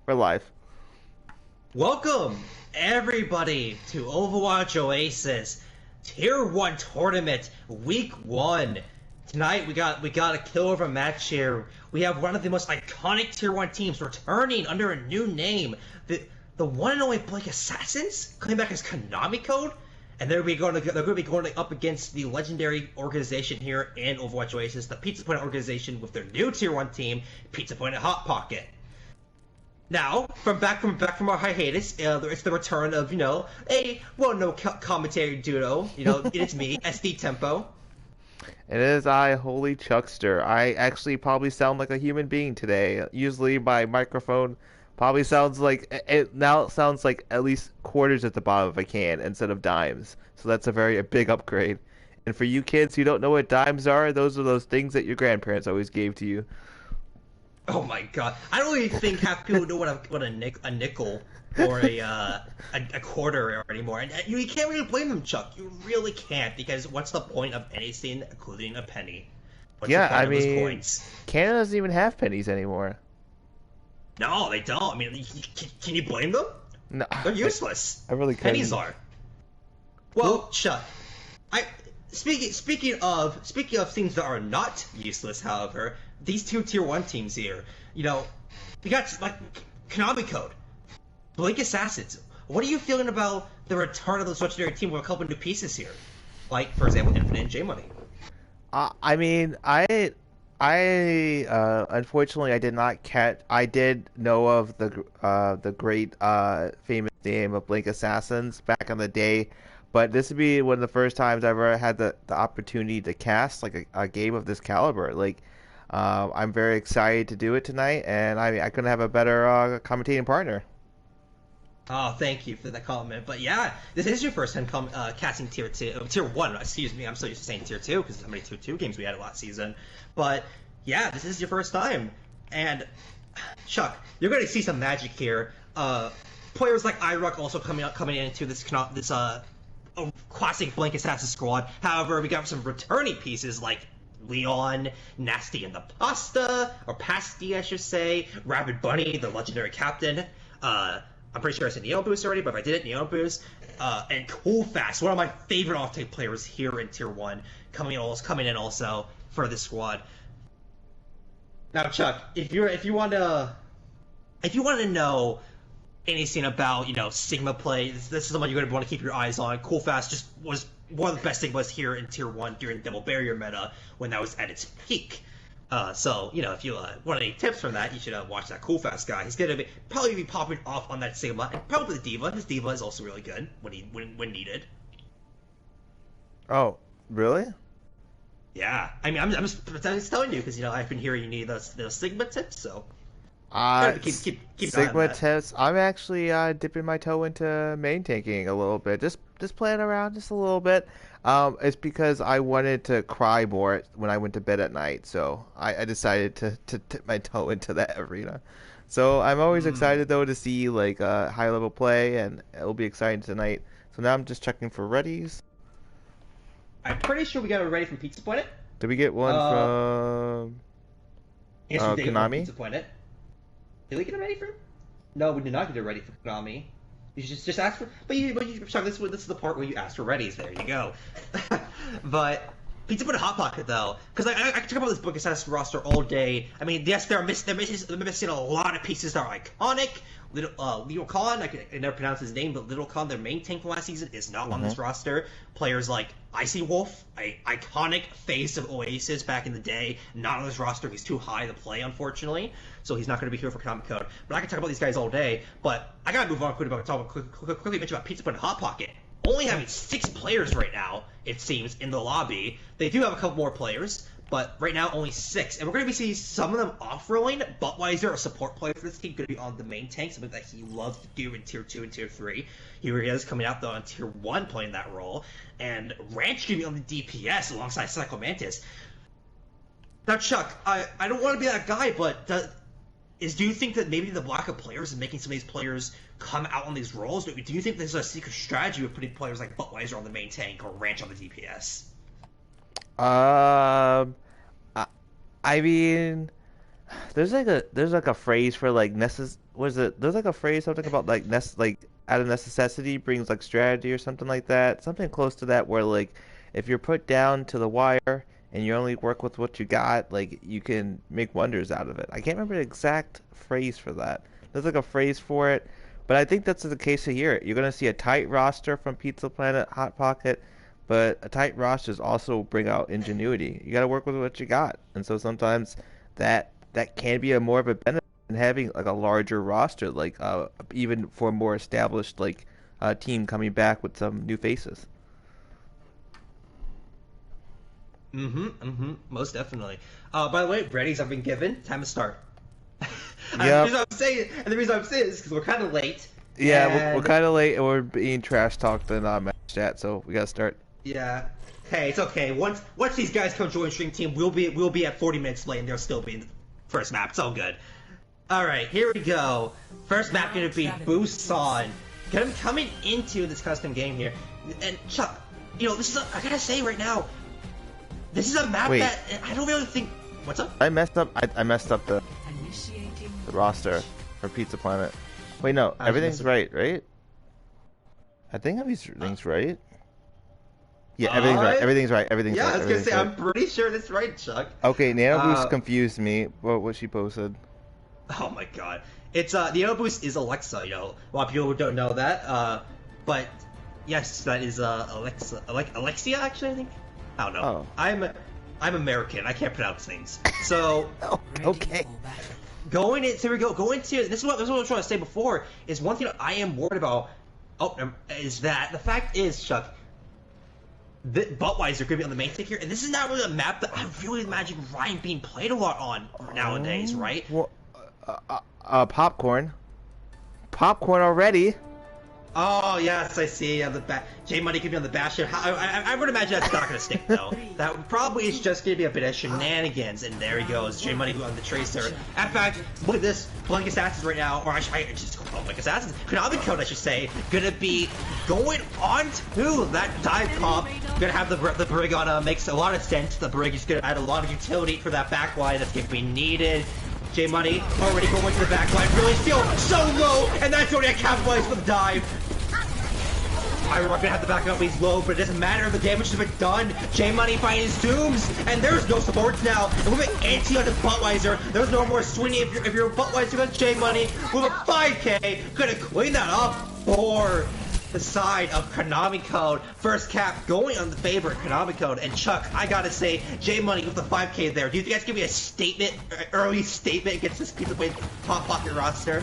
We're live. Welcome, everybody, to Overwatch Oasis Tier 1 Tournament, Week 1. Tonight, we got a kill over match here. We have one of the most iconic Tier 1 teams returning under a new name. The one and only Blink Assassins, coming back as Konami Code. And they're going to be going up against the legendary organization here in Overwatch Oasis, the Pizza Planet organization, with their new Tier 1 team, Pizza Planet Hot Pocket. Now, from back from our hiatus, it's the return of, a well-known commentary duo. It's me, SD Tempo. It is I, Holy Chuckster. I actually probably sound like a human being today. Usually my microphone probably sounds like, it now sounds like at least quarters at the bottom if I can, instead of dimes. So that's a big upgrade. And for you kids who don't know what dimes are, those are those things that your grandparents always gave to you. Oh my god! I don't even think half people know what a nickel or a quarter are anymore, and you can't really blame them, Chuck. You really can't, because what's the point of anything, including a penny? What's the point of those coins? Canada doesn't even have pennies anymore. No, they don't. I mean, can you blame them? No, they're useless. I really couldn't. Pennies are. Well, Chuck. Speaking of things that are not useless, however, these two Tier 1 teams here, we got Konami Code, Blink Assassins. What are you feeling about the return of this legendary team with a couple new pieces here? Like, for example, Infinite and J-Money. Unfortunately I did not catch. I did know of the great famous name of Blink Assassins back in the day. But this would be one of the first times I ever had the opportunity to cast a game of this caliber. I'm very excited to do it tonight, and I couldn't have a better commentating partner. Oh, thank you for the comment. But yeah, this is your first time casting Tier 1. Excuse me, I'm so used to saying Tier 2 because of how many Tier 2 games we had last season. But yeah, this is your first time, and Chuck, you're going to see some magic here. Players like iRuck also coming into this classic Blink Assassin squad. However, we got some returning pieces like Leon, Nasty and the Pasta, or Pasty, I should say, Rabbit Bunny, the legendary captain. I'm pretty sure I said Neon Boost already, but if I did it, Neon Boost. And Cool Fast, one of my favorite off-take players here in Tier 1, coming in also for this squad. Now, Chuck, if you want to know anything about, Sigma play, this is someone you're going to want to keep your eyes on. Cool Fast just was one of the best Sigmas here in Tier 1 during Double Barrier meta when that was at its peak. So, if you want any tips from that, you should watch that Cool Fast guy. He's going to probably be popping off on that Sigma, and probably the D.Va. His D.Va is also really good when needed. Oh, really? Yeah. I mean, I'm just telling you, because, I've been hearing you need those Sigma tips, so... keep Sigma tips. I'm actually dipping my toe into main tanking a little bit, just playing around just a little bit. It's because I wanted to cry more when I went to bed at night, so I decided to dip my toe into that arena. So I'm always excited though to see high level play, and it'll be exciting tonight. So now I'm just checking for readies. I'm pretty sure we got it ready from Pizza Planet. Did we get one from Konami? Pizza Planet. Did we get it ready for him? No, we did not get it ready for Konami. You should just ask for. Chuck, this is the part where you ask for readies. There you go. But Pizza Planet Hot Pocket though, because I could talk about this Blink Assassin roster all day. I mean, yes, they're missing a lot of pieces that are iconic. Little Khan, I can never pronounce his name, but Little Khan, their main tank from last season, is not on this roster. Players like Icy Wolf, an iconic face of Oasis back in the day, not on this roster. He's too high to play, unfortunately, so he's not going to be here for Konami Code. But I can talk about these guys all day, but I gotta move on quickly mention about Pizza Planet Hot Pocket. Only having 6 players right now, it seems, in the lobby. They do have a couple more players, but right now only 6. And we're going to be seeing some of them off-rolling. Buttweiser, a support player for this team, going to be on the main tank, something that he loves to do in Tier 2 and Tier 3. Here he is coming out, though, on Tier 1 playing that role. And Ranch going to be on the DPS alongside Psycho Mantis. Now, Chuck, I don't want to be that guy, but do you think that maybe the lack of players is making some of these players come out on these roles? Do you think there's a secret strategy of putting players like Buttweiser on the main tank or Ranch on the DPS? I mean, there's like a phrase for was it? There's like a phrase, something about like like out of necessity brings like strategy or something like that. Something close to that, where like if you're put down to the wire and you only work with what you got, like you can make wonders out of it. I can't remember the exact phrase for that. There's like a phrase for it, but I think that's the case here. You're gonna see a tight roster from Pizza Planet, Hot Pocket, but a tight rosters also bring out ingenuity. You got to work with what you got, and so sometimes that can be a more of a benefit than having like a larger roster, like even for a more established like team coming back with some new faces. Most definitely. By the way, readies have been given. Time to start. Yeah. The reason I'm saying is because we're kind of late. Yeah, we're And kind of late and we're being trash talked in match chat, so we gotta start. yeah. Hey, it's okay. Once these guys come join Stream Team, we'll be at 40 minutes late, and they'll still be in the first map. It's all good. All right, here we go. First map gonna be Busan. Coming into this custom game here, and Chuck, this is I gotta say right now, this is a map Wait. that I don't really think. What's up? I messed up. I messed up the roster for Pizza Planet. Wait, no, everything's right, right? I think everything's right. Yeah, everything's right. Everything's right. Everything's Yeah, right. I was gonna say, right. I'm pretty sure that's right, Chuck. Okay, Nano Boost confused me. What she posted? Oh my god. It's the Nano Boost is Alexa, A lot of people don't know that. But yes, that is Alexa. Alexia, actually, I think. I don't know. Oh. I'm American. I can't pronounce things. So Oh, okay. going into this is what I was trying to say before, is one thing I am worried about. Is that the fact is, Chuck, that Budweiser could be on the main stick here, and this is not really a map that I really imagine Ryan being played a lot on nowadays, right? Well, popcorn. Popcorn already. Oh yes, I see. The J Money could be on the Bastion. I would imagine that's not gonna stick though. That probably is just gonna be a bit of shenanigans. And there he goes, J Money on the Tracer. In fact, look at this, Blank Assassins right now, or I just call Blank Assassins. Konami Code, I should say, gonna be going on to that dive comp. Gonna have the Brig on. Makes a lot of sense. The Brig is gonna add a lot of utility for that backline that's gonna be needed. J Money already going to the backline, really still so low, and that's only a capitalize for the dive. I'm not gonna have to back up, he's low, but it doesn't matter, the damage has been done. J Money finding his zooms, and there's no supports now. And with an anti on the Buttweiser, there's no more swinging if you're a Buttweiser against J Money with a 5k. Gonna clean that up for the side of Konami Code. First cap going on the favorite Konami Code, and Chuck, I gotta say, J Money with the 5k there. Do you think that's gonna be a statement, early statement against this Pizza Planet Hot Pocket roster?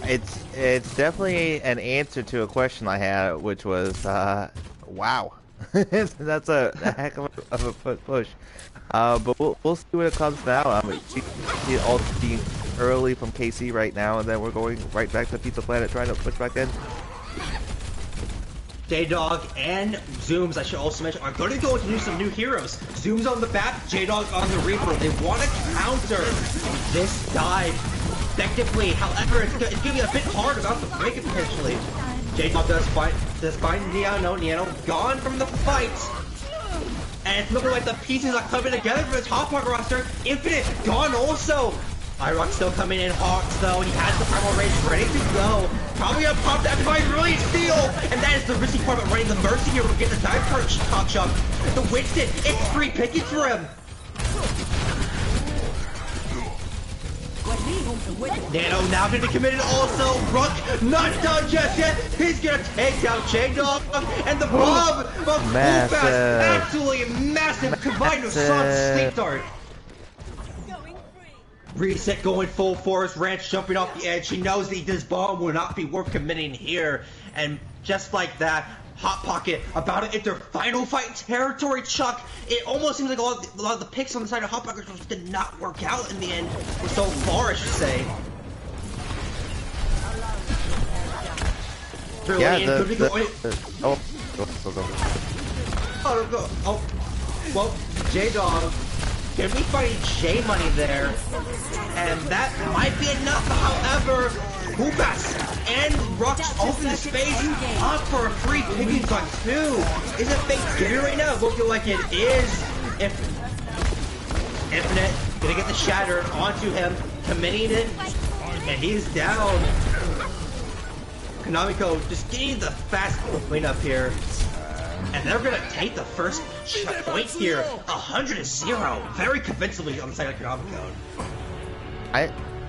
It's definitely an answer to a question I had, which was, wow. That's a heck of a push. But we'll see what it comes now. See all the team early from KC right now, and then we're going right back to Pizza Planet trying to push back in. J-Dog and Zooms, I should also mention, are going to go into some new heroes. Zooms on the bat, J-Dog on the Reaper. They want to counter this dive effectively. However, it's going to be a bit hard about to break it potentially. J-Dog does find Niano gone from the fight. And it's looking like the pieces are coming together for this Hot Pocket roster. Infinite gone also. Irock still coming in hot though, and he has the primal rage ready to go. Probably gonna pop that divine brilliant steal, and that is the risky part about running the mercy here. We'll get the dive perch top jump. The Winston, it's free pickings for him. Nano now gonna be committed also. Ruck not done just yet. He's gonna take down J-Dog, and the bomb of Fullfast, absolutely massive, combined with Sun Sleep Dart. Reset going full force, Ranch jumping off the edge. He knows that this bomb will not be worth committing here. And just like that, Hot Pocket about to enter final fight territory, Chuck. It almost seems like a lot of the picks on the side of Hot Pocket just did not work out in the end. Or so far, I should say. Well, J-Dog. Can we find J Money there? And that might be enough, however, Hubas and Rux open the space up for a free pickings on 2. Is it fake Gary right now? Looking like it is. If Infinite gonna get the shatter onto him, committing it. And he's down. Konamiko just getting the fast cleanup here. And they're gonna take the first point here. 100-0. Very convincingly on the side of Konamiko.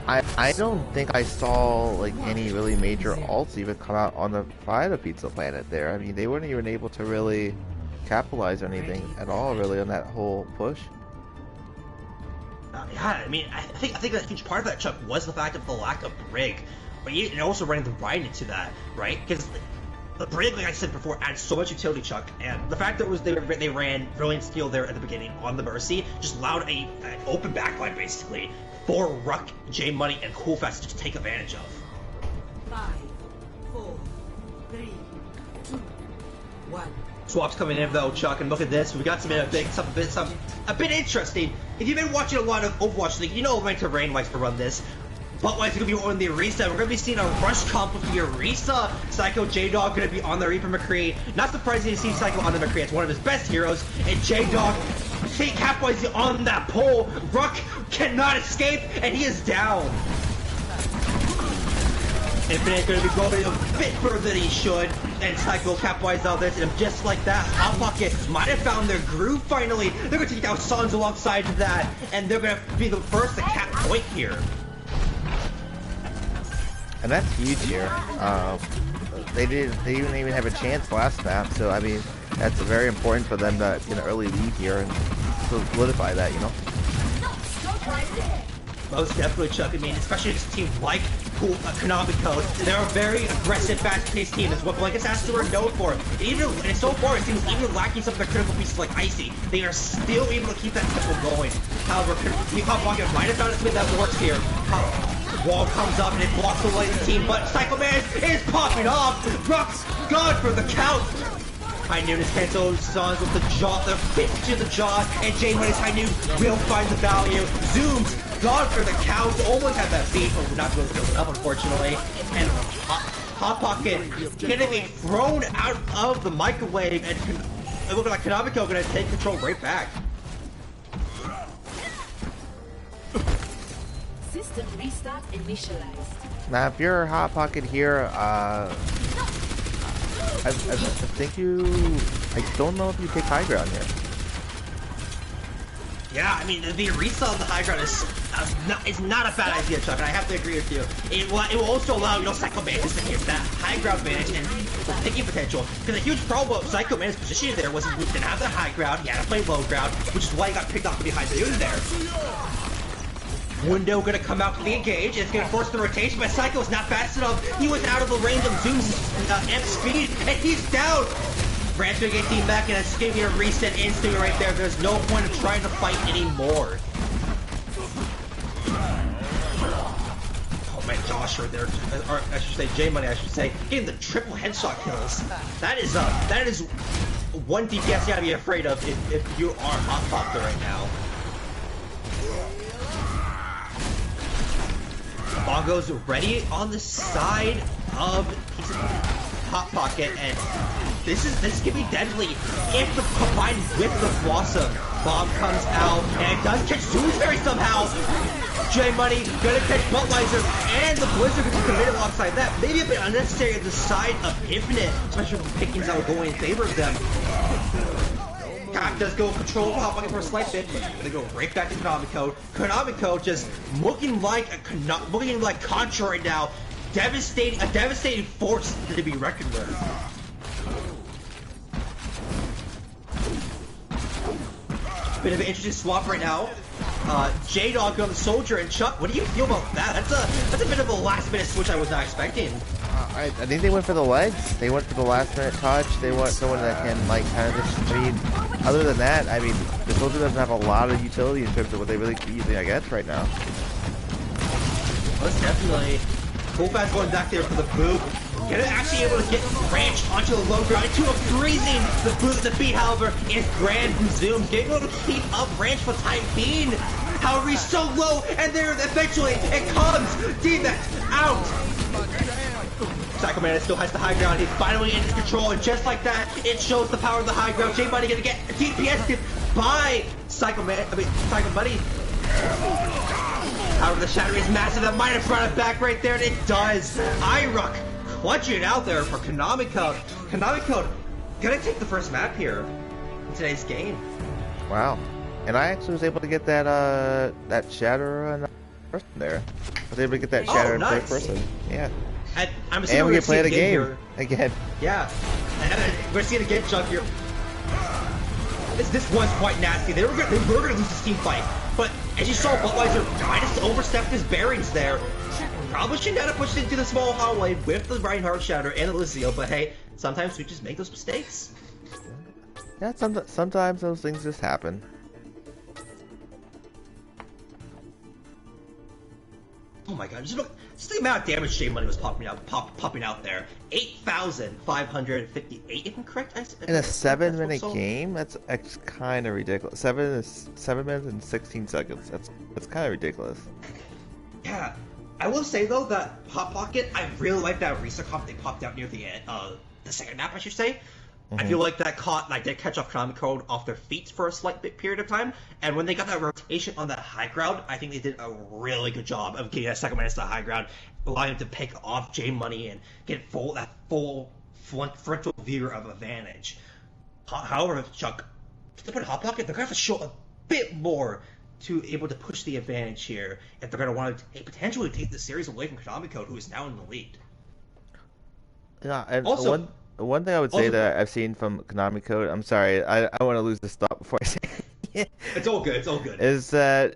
I don't think I saw like any really major ults even come out on the side of Pizza Planet there. I mean, they weren't even able to really capitalize on anything at all really on that whole push. Yeah, I mean, I think a huge part of that, Chuck, was the fact of the lack of Brig, but and also running the Ryan into that, right? Because the Brig, like I said before, adds so much utility, Chuck, and the fact that they ran Brilliant Steel there at the beginning on the Mercy just allowed an open backline basically for Ruck, J Money, and Coolfast to take advantage of. 5, 4, 3, 2, 1. Swaps coming in though, Chuck, and look at this. We got some a bit interesting. If you've been watching a lot of Overwatch League, you know my terrain likes to run this. But it's gonna be on the Orisa. We're gonna be seeing a rush comp with the Orisa. Psycho J-Dog gonna be on the Reaper McCree. Not surprising to see Psycho on the McCree. It's one of his best heroes. And J-Dog capitalizing on that pole. Ruck cannot escape, and he is down. Infinite gonna be going a bit further than he should, and Psycho capitalized on this, and just like that, Hot Pocket might have found their groove finally. They're gonna take out Sons alongside of that, and they're gonna be the first to cap point here. And that's huge here. They didn't even have a chance last map, so I mean that's very important for them to get an early lead here and solidify that, you know. Most definitely, Chuck. I mean, especially this team like Konami Code. They're a very aggressive, fast-paced team. That's what Blankets has to are known for. And so far, it seems even lacking some of their critical pieces like Icy, they are still able to keep that tempo going. However, Hot Pocket might have found a spin that works here. Wall comes up and it blocks the lane team, but Psycho Man is popping off. Rock's gone for the count. High Noon is canceled. Sons with the jaw, the fist to the jaw, and J Money's High Noon will find the value. Zooms gone for the count. Almost had that beat, but we're not going to build it up, unfortunately. And Hot Pocket getting me thrown out of the microwave, and it looks like Konamiko going to take control right back. System restart initialized. Now, if you're Hot Pocket here, I think I don't know if you take high ground here. Yeah, I mean, the Orisa on the high ground is not a bad idea, Chuck, and I have to agree with you. It will also allow, Psycho Mantis to get that high ground advantage and picking potential. Because a huge problem with Psycho Mantis' position there was he didn't have the high ground, he had to play low ground, which is why he got picked off behind the unit there. Window gonna come out to the engage, it's gonna force the rotation, but Psycho is not fast enough. He was out of the range of Zoom's amp speed, and he's down! Brand's gonna get team back, and it's gonna be a reset instantly right there. There's no point of trying to fight anymore. Oh man, Josh right there, or I should say J-Money, I should say, getting the triple headshot kills. That is one DPS you gotta be afraid of if you are Hot Pocket right now. Bongo's ready on the side of Hot Pocket, and this can be deadly if combined with the Blossom. Bomb comes out, and it does catch Doonesbury somehow. J Money gonna catch Buttweiser, and the Blizzard gonna commit alongside that. Maybe a bit unnecessary on the side of Infinite, especially with the pickings that were going in favor of them. Cock does go control Hot Pocket for a slight bit, but they go right back to Konamiko. Konamiko just looking like Contra right now. A devastating force to be reckoned with. Bit of an interesting swap right now. J-Dog on the Soldier, and Chuck, what do you feel about that? That's a bit of a last-minute switch I was not expecting. I think they went for the legs. They went for the last-minute touch. They want someone that can, kind of just, I mean, other than that, I mean, the Soldier doesn't have a lot of utility in terms of what they really keep using, I guess, right now. Most definitely. Coolfast going back there for the boot. Gonna actually able to get Ranch onto the low ground into a freezing. The boot, the beat, however, is Grand and Zoom. Getting able to keep up Ranch for the time being. However, he's so low, and there eventually it comes. D-Max out. Psycho Man still has the high ground. He's finally in his control, and just like that, it shows the power of the high ground. J Money gonna get DPS by Psycho Money. However, the shatter is massive. That might have brought it back right there, and it does. Irock clutching it out there for Konami Code. Konami Code gonna take the first map here in today's game. Wow. And I actually was able to get that that shatter in person there. I was able to get that shatter in third person. Yeah. And I'm assuming and we we're can play the game here. again. Yeah. And we're seeing a game chunk here. This was quite nasty. They were gonna lose this team fight. But as you saw, Budweiser kind of overstepped his bearings there. Probably shouldn't have pushed into the small hallway with the Reinhardt Shatter and the Lucio, but hey, sometimes we just make those mistakes. Yeah, sometimes those things just happen. Oh my god, just the amount of damage J Money was popping out there. 8,558, if I'm correct. In a 7-minute game? That's kind of ridiculous. 7 minutes and 16 seconds. That's kind of ridiculous. Yeah. I will say though that Hot Pocket, I really like that reset comp they popped out near the end, the second map, I should say. I feel like that did catch off Konami Code off their feet for a slight period of time, and when they got that rotation on that high ground, I think they did a really good job of getting that second man to the high ground, allowing them to pick off J Money and get that full frontal view of advantage. However, Chuck, to put Hot Pocket, they're gonna have to show a bit more to able to push the advantage here if they're gonna want to potentially take the series away from Konami Code, who is now in the lead. Yeah, and also. One thing I would say that I've seen from Konami Code, I'm sorry, I want to lose this thought before I say it. It's all good, it's all good. Is that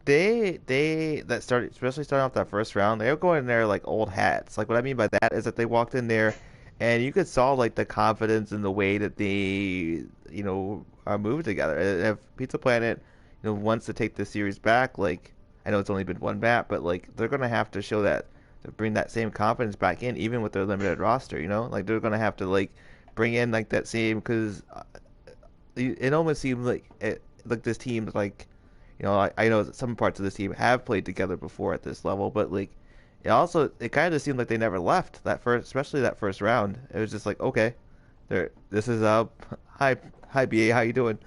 especially starting off that first round, they were going in there like old hats. Like what I mean by that is that they walked in there and you could saw like the confidence in the way that they, are moving together. If Pizza Planet, wants to take the series back, like I know it's only been one map, but like they're gonna have to show that. To bring that same confidence back in, even with their limited roster, like they're gonna have to like bring in like that same, because it almost seems like this team like, I know some parts of this team have played together before at this level, but like it kind of seemed like they never left especially that first round. It was just like, okay, this is hi BA, how you doing?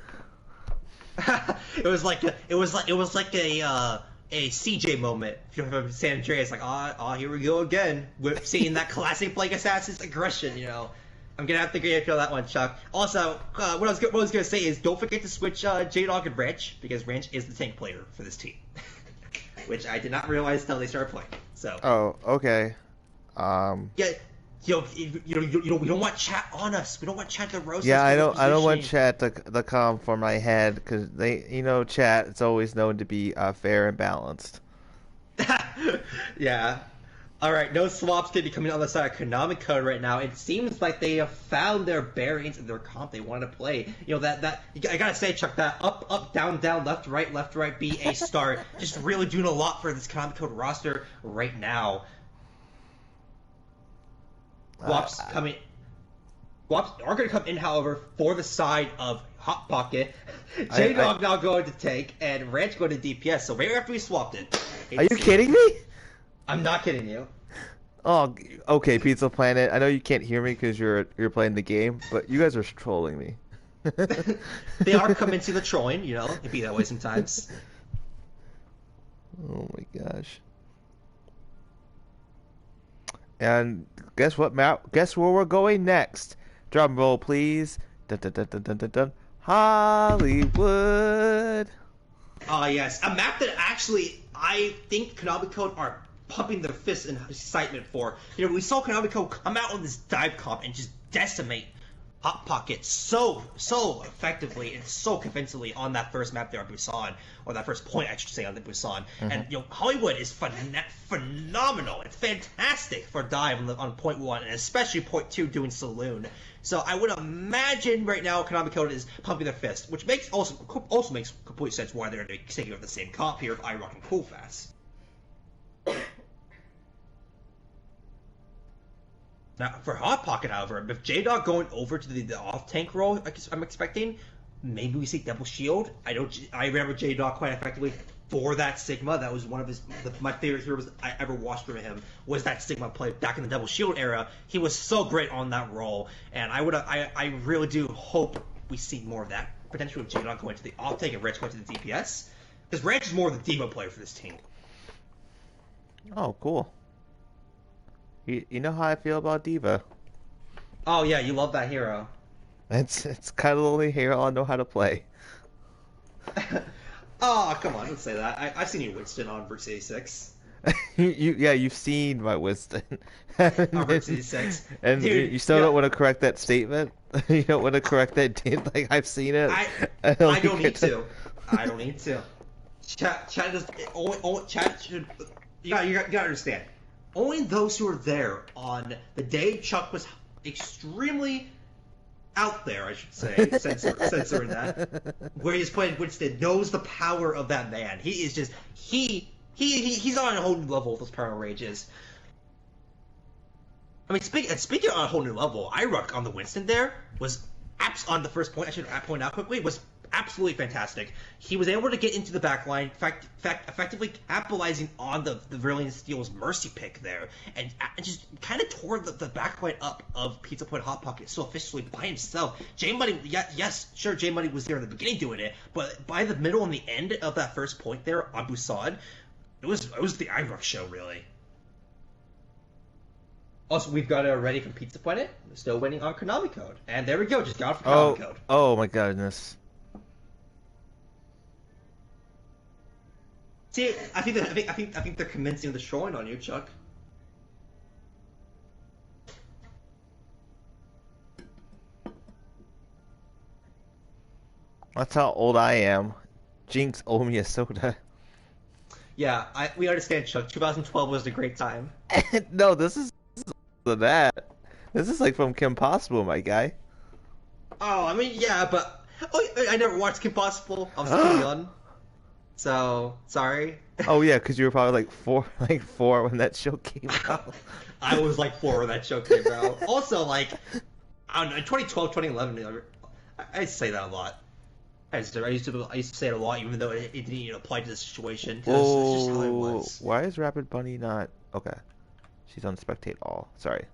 it was like a CJ moment from San Andreas, like, here we go again. We're seeing that classic Blake Assassin's aggression, I'm gonna have to agree on that one, Chuck. Also, what I was gonna say is don't forget to switch J-Dog and Ranch, because Ranch is the tank player for this team. Which I did not realize until they started playing, so. Oh, okay. Yeah. We don't want chat on us. We don't want chat to roast us. Yeah, I don't want chat to come for my head, because chat, it's always known to be fair and balanced. Yeah. All right, no swaps going to be coming on the side of Konami Code right now. It seems like they have found their bearings and their comp they want to play. I gotta say, Chuck, that up, down, left, right, B, A, start, just really doing a lot for this Konami Code roster right now. Wops are going to come in, however, for the side of Hot Pocket. J-Dog now going to tank, and Ranch going to DPS, so right after we swapped it. Are you kidding me? I'm not kidding you. Oh, okay, Pizza Planet. I know you can't hear me because you're playing the game, but you guys are trolling me. They are coming to the trolling, It'd be that way sometimes. Oh my gosh. And guess what map? Guess where we're going next? Drum roll, please. Dun, dun, dun, dun, dun, dun, dun. Hollywood. Yes, a map that actually I think Konami Code are pumping their fists in excitement for. We saw Konami Code come out on this dive comp and just decimate Hot Pocket so effectively and so convincingly on that first map there on Busan, or that first point I should say on the Busan. Mm-hmm. And Hollywood is phenomenal. It's fantastic for dive on point 1, and especially point 2 doing Saloon. So I would imagine right now Konami Code is pumping their fist, which makes also makes complete sense why they're taking over the same comp here of iRock and Cool Fast. Now, for Hot Pocket, however, with J-Dog going over to the off-tank role I'm expecting, maybe we see Double Shield. I remember J-Dog quite effectively for that Sigma. That was one of my favorite heroes I ever watched from him, was that Sigma play back in the Double Shield era. He was so great on that role, and I really do hope we see more of that, potentially with J-Dog going to the off-tank and Ranch going to the DPS. Because Ranch is more of the Demo player for this team. Oh, cool. You know how I feel about Diva. Oh yeah, you love that hero. It's kind of the only hero I know how to play. Oh, come on, don't say that. I've seen you Winston on Verse 86. Yeah, you've seen my wisdom, On Verse 86. and Dude, you still yeah, don't want to correct that statement. You don't want to correct that. Like I've seen it. I don't I don't get need to. I don't need to. Chat does chat should you gotta understand. Only those who were there on the day Chuck was extremely out there, I should say, censoring that, where he's playing Winston, knows the power of that man. He is just he's on a whole new level with those power rages. I mean, speaking on a whole new level, Irock on the Winston there was on the first point. I should point out quickly was absolutely fantastic. He was able to get into the back line, effectively capitalizing on the Verlian Steel's mercy pick there, and just kind of tore the back line up of Pizza Point Hot Pocket so efficiently by himself. J Money, yes, sure, J Money was there in the beginning doing it, but by the middle and the end of that first point there on Busan, it was the Irock show really. Also, we've got it already from Pizza Planet. We're still waiting on Konami code, and there we go. Just got it for Konami code. Oh my goodness. See, I think they're commencing the showing on you, Chuck. That's how old I am. Jinx owe me a soda. Yeah, we understand, Chuck. 2012 was a great time. No, this is that. This is like from Kim Possible, my guy. Oh, I mean, yeah, but I never watched Kim Possible. I was too young, so sorry. Oh yeah, because you were probably like four when that show came out. I was like 4 when that show came out. Also, like, I don't know, 2012, 2011, I say that a lot. I used to say it a lot, even though it didn't apply to the situation. It's just how it was. Why is Rapid Bunny not okay? She's on Spectate All. Sorry.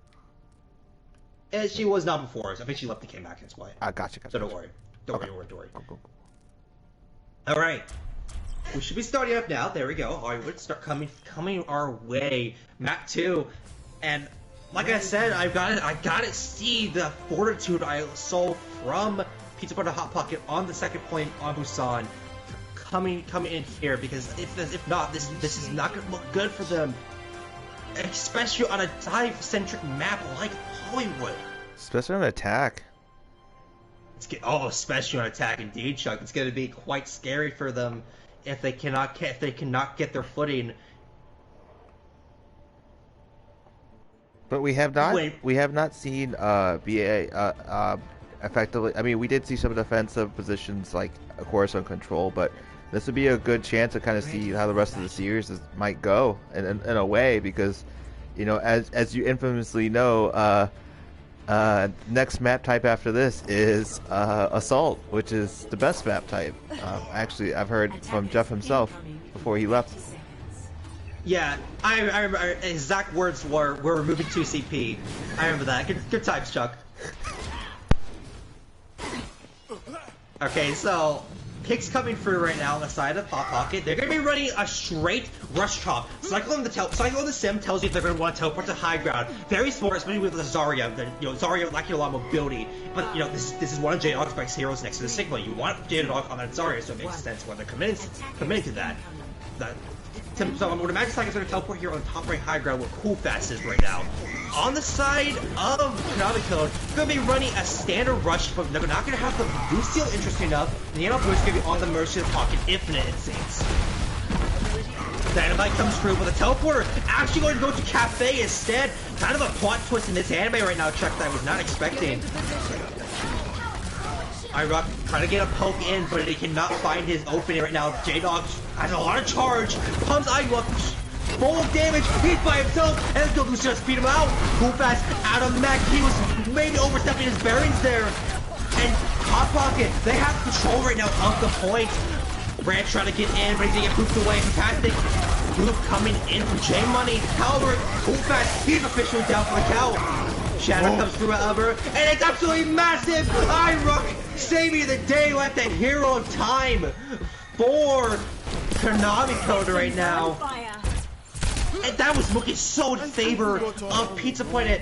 And she was not before us. I think she left and came back. That's why. Gotcha. So don't worry. Don't worry. Go. All right. We should be starting up now. There we go. All right, let's start coming our way. Map 2, and like I said, I gotta see the fortitude I saw from Pizza Butter Hot Pocket on the second point on Busan coming in here, because if not, this is not gonna look good for them, especially on a dive-centric map like Hollywood. Especially on attack. Especially on attack, indeed, Chuck. It's gonna be quite scary for them if they cannot get their footing. But we have not seen BA effectively. I mean, we did see some defensive positions like, of course, on control, but this would be a good chance to kind of see how the rest of the series might go in a way, because, you know, as you infamously know, next map type after this is Assault, which is the best map type. Actually, I've heard from Jeff himself before he left. Yeah, I remember his exact words were, "We're moving to CP." I remember that. Good times, Chuck. Okay, so picks coming through right now on the side of Hot Pocket. They're going to be running a straight rush chop. Cycle on the sim tells you they're going to want to teleport to high ground. Very smart, especially with Zarya. Zarya lacking a lot of mobility. But, this is one of J-Dog's best heroes next to the Sigma. You want J-Dog on that Zarya, so it makes sense when they're committing to that. So I would imagine Cycle's going to teleport here on top right high ground where Cool Fast is right now. On the side of Konami Code, they're going to be running a standard rush, but they're not going to have the boost steal interesting enough. And the Anno Boost is going to be on the Mercy of the Pocket Infinite, it seems. Dynamite comes through with a teleporter, actually going to go to Cafe instead. Kind of a plot twist in this anime right now, Chuck, that I was not expecting. Irock trying to get a poke in, but he cannot find his opening right now. J-Dog has a lot of charge. Comes Irock, full damage. He's by himself, and let's go just beat him out. Cool Fast out of mech. He was maybe overstepping his bearings there. And Hot Pocket, they have control right now of the point. Branch trying to get in, but he's gonna get pooped away. Fantastic move coming in from J Money. However, Cool Fast, he's officially down for the count. Shadow comes through, however, and it's absolutely massive. Irock saving the day like the hero of time for Konami Code right now. And that was looking so in favor of Pizza Planet.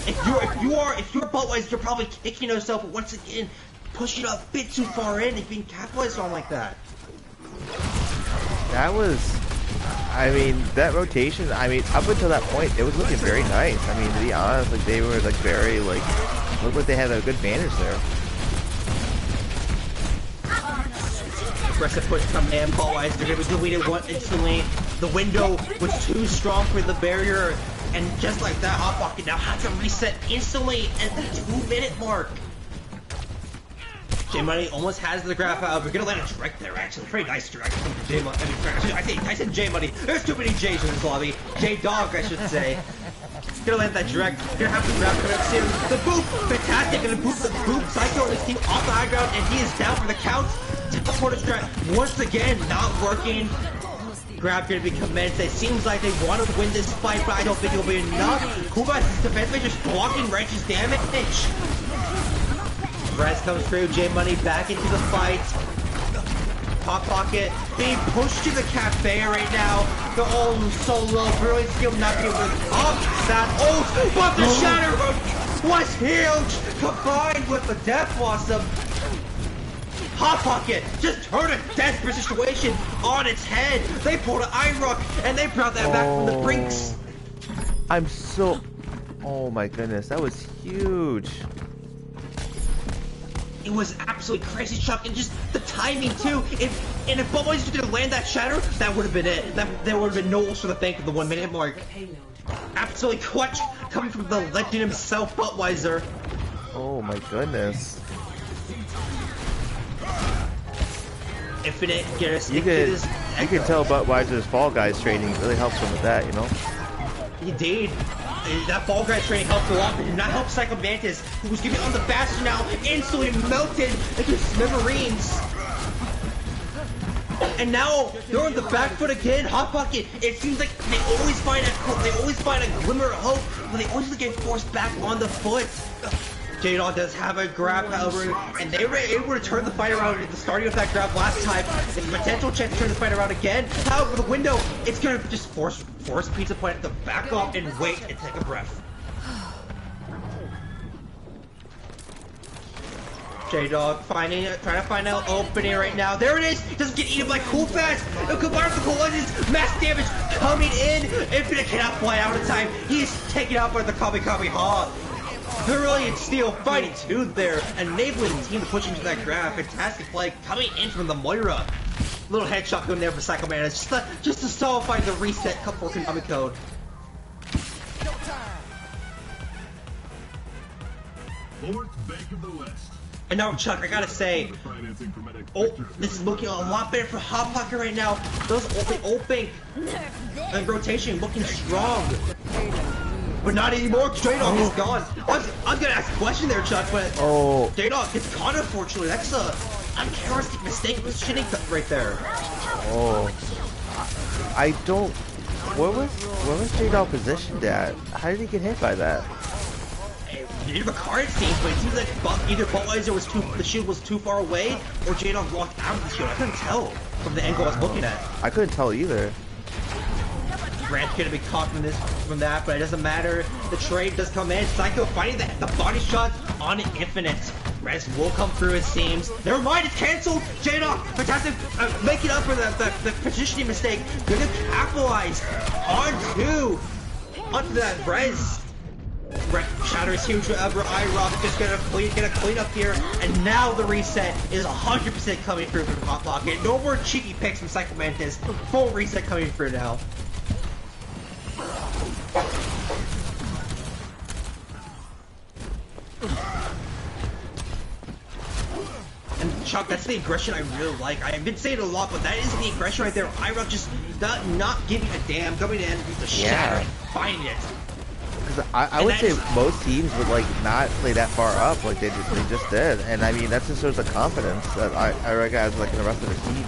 If you're Budweiser, you're probably kicking yourself, but once again, pushing a bit too far in and being capitalized on like that. That was, I mean, that rotation, I mean, up until that point, it was looking very nice. I mean, to be honest, like, they were, like, very, like, looked like they had a good advantage there. Aggressive push come in, Budweiser, they're going to be deleted one instantly. The window was too strong for the barrier, and just like that, Hot Pocket now has to reset instantly at the 2-minute mark. J Money almost has the graph out. We're gonna land a direct there, actually. Pretty nice direct from J Money. I said J Money. There's too many J's in this lobby. J Dog, I should say. Gonna land that direct. Gonna have the grab coming up soon. The boop! Fantastic! Gonna boop the boop. Psycho and his team off the high ground, and he is down for the count. Teleporter strat once again not working. Grab gonna be commenced. It seems like they want to win this fight, but I don't think it'll be enough. Kuba's defense mage just blocking Wrench's damage. Rez comes through, J Money back into the fight. Hot Pocket being pushed to the cafe right now. The old solo, brilliant skill not being able to up that ult, but the Shatter was huge, combined with the Death Blossom. Hot Pocket just turned a desperate situation on its head. They pulled an Irock and they brought that back from the brinks. I'm so, oh my goodness, that was huge. It was absolutely crazy, Chuck, and just the timing too. If Budweiser didn't land that Shatter, that would have been it. There would have been no ult for the bank at the 1-minute mark. Absolutely clutch coming from the legend himself, Budweiser. Oh my goodness. Infinite, get us. You could tell Budweiser's Fall Guys training really helps him with that, you know? He did. That Fall Guys training helped a lot, but did not help Psycho Mantis, who was getting on the Bastion now, instantly melted into smithereens. And now they're on the back foot again. Hot Pocket. It seems like they always find a glimmer of hope, but they always get forced back on the foot. J-Dog does have a grab, however, and they were able to turn the fight around at the starting of that grab last time. It's a potential chance to turn the fight around again. However, the window, it's going to just force Pizza Planet to back off and wait and take a breath. J-Dog trying to find an opening right now. There it is! Doesn't get eaten by Cool Fast! It combines with the collisions, mass damage coming in! Infinite cannot fly out in time. He is taken out by the Kami Ha. Brilliant steal, fighting tooth there, enabling the team to push into that grab. Fantastic play coming in from the Moira. Little headshot going there for Psycho Man, just to solidify the reset for Konami code. Fourth Bank of the West. And now, Chuck, I gotta say, this is looking a lot better for Hot Pocket right now. Those open and rotation looking strong. But not anymore, J-Dog is gone. I'm gonna ask a question there, Chuck, but J-Dog gets caught, unfortunately. That's a uncharacteristic mistake with shitting right there. Oh. I don't... Where was J-Dog positioned at? How did he get hit by that? Neither of a card seems, but it seems like either the shield was too far away, or J-Dog walked out of the shield. I couldn't tell from the angle I was looking at. I couldn't tell either. Grant's gonna be caught from that, but it doesn't matter. The trade does come in. Psycho finding the body shot on Infinite. Rez will come through, it seems. Never mind, it's cancelled. J-Dog, fantastic, making up for the positioning mistake. Gonna capitalize onto that Rez. Shatter is huge forever. iRock just gonna clean up here, and now the reset is 100% coming through from Hot Pocket. No more cheeky picks from Psycho Mantis. Full reset coming through now. And Chuck, that's the aggression I really like. I've been saying it a lot, but that is the aggression right there. iRock just not giving a damn, coming in with the Shatter and finding it. Because I would say most teams would like not play that far up like they just did, and I mean that just shows the confidence that iRock has like in the rest of the team.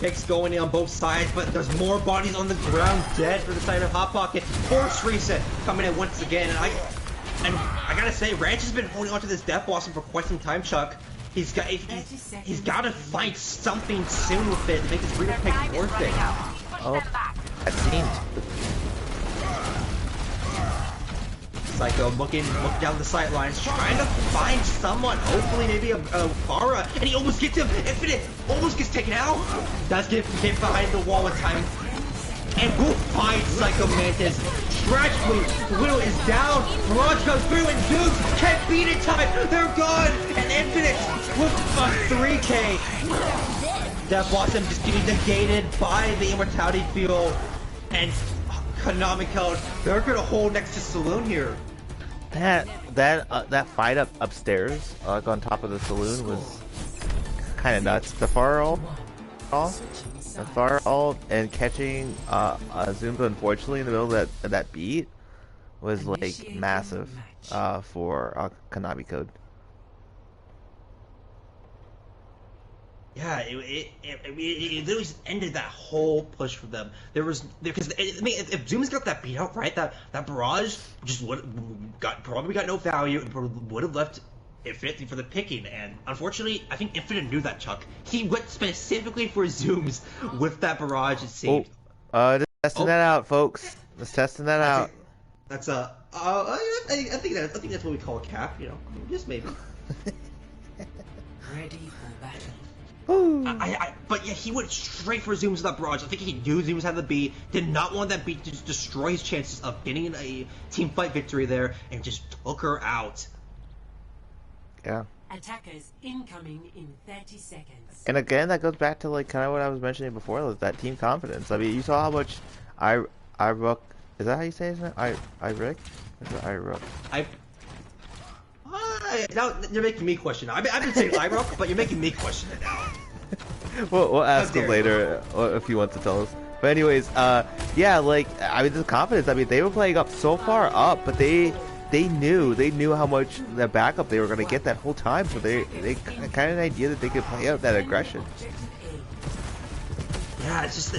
Picks going in on both sides, but there's more bodies on the ground dead for the side of Hot Pocket. Force reset coming in once again, and I gotta say, Ranch has been holding onto this Death Blossom for quite some time, Chuck. he's got to find something soon with it to make his reader pick worth it. Oh, that seemed. Psycho looking down the sidelines, trying to find someone. Hopefully, maybe a Vara, and he almost gets him. Infinite almost gets taken out. Does get hit behind the wall in time, and will find Psycho Mantis. Tragically, Widow is down. Mirage goes through, and Zeus can't beat it. Time, they're gone, and Infinite with a 3K. That Blossom just getting negated by the Immortality Field, and Konami code. They're gonna hold next to Saloon here. That fight upstairs, like on top of the saloon, was kind of nuts. The far ult, and catching Zooms unfortunately in the middle of that beat was like massive for Konami code. Yeah, it literally just ended that whole push for them. Because I mean, if Zoom's got that beat out right, that barrage just probably got no value and would have left Infinite for the picking. And unfortunately, I think Infinite knew that, Chuck. He went specifically for Zooms with that barrage. It seemed. Just testing that out, folks. Just testing that out. That's I think that's what we call a cap. You know, just maybe. Ready for battle. But yeah, he went straight for Zooms with that barrage. I think he knew Zooms had the beat, did not want that beat to just destroy his chances of getting a team fight victory there, and just took her out. Yeah. Attackers incoming in 30 seconds. And again, that goes back to like kind of what I was mentioning before, was that team confidence. I mean, you saw how much Irook, is that how you say his name? Irook? Now you're making me question. I've been saying Irook, but you're making me question it now. We'll ask him later if he wants to tell us. But anyways, yeah, like, I mean, the confidence. I mean, they were playing up so far up, but they knew how much the backup they were going to get that whole time. So they kind of an idea that they could play out that aggression. Yeah, it's just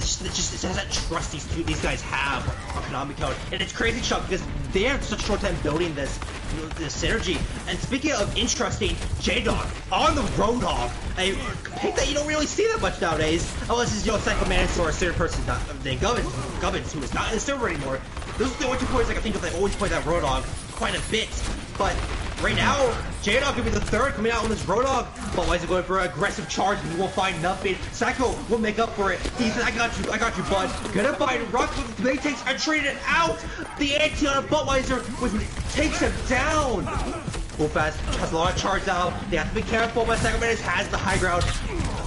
that trust these guys have on Konami code, and it's crazy, Chuck, because they have such a short time building this synergy. And speaking of interesting, J-Dog on the Roadhog, a pick that you don't really see that much nowadays, unless it's Psycho Mantis or a certain person named Gubbins, who is not in the server anymore. Those are the only two players I can think of that always play that Roadhog quite a bit. But right now, J-Dog could be the third coming out on this Roadhog. But why is he going for an aggressive charge? He won't find nothing. Psycho will make up for it. He said, I got you, bud. Gonna find Rock with the takes and trade it out. The anti on a Budweiser takes him down. Cool Fast has a lot of charge out. They have to be careful, but Psycho Mantis has the high ground.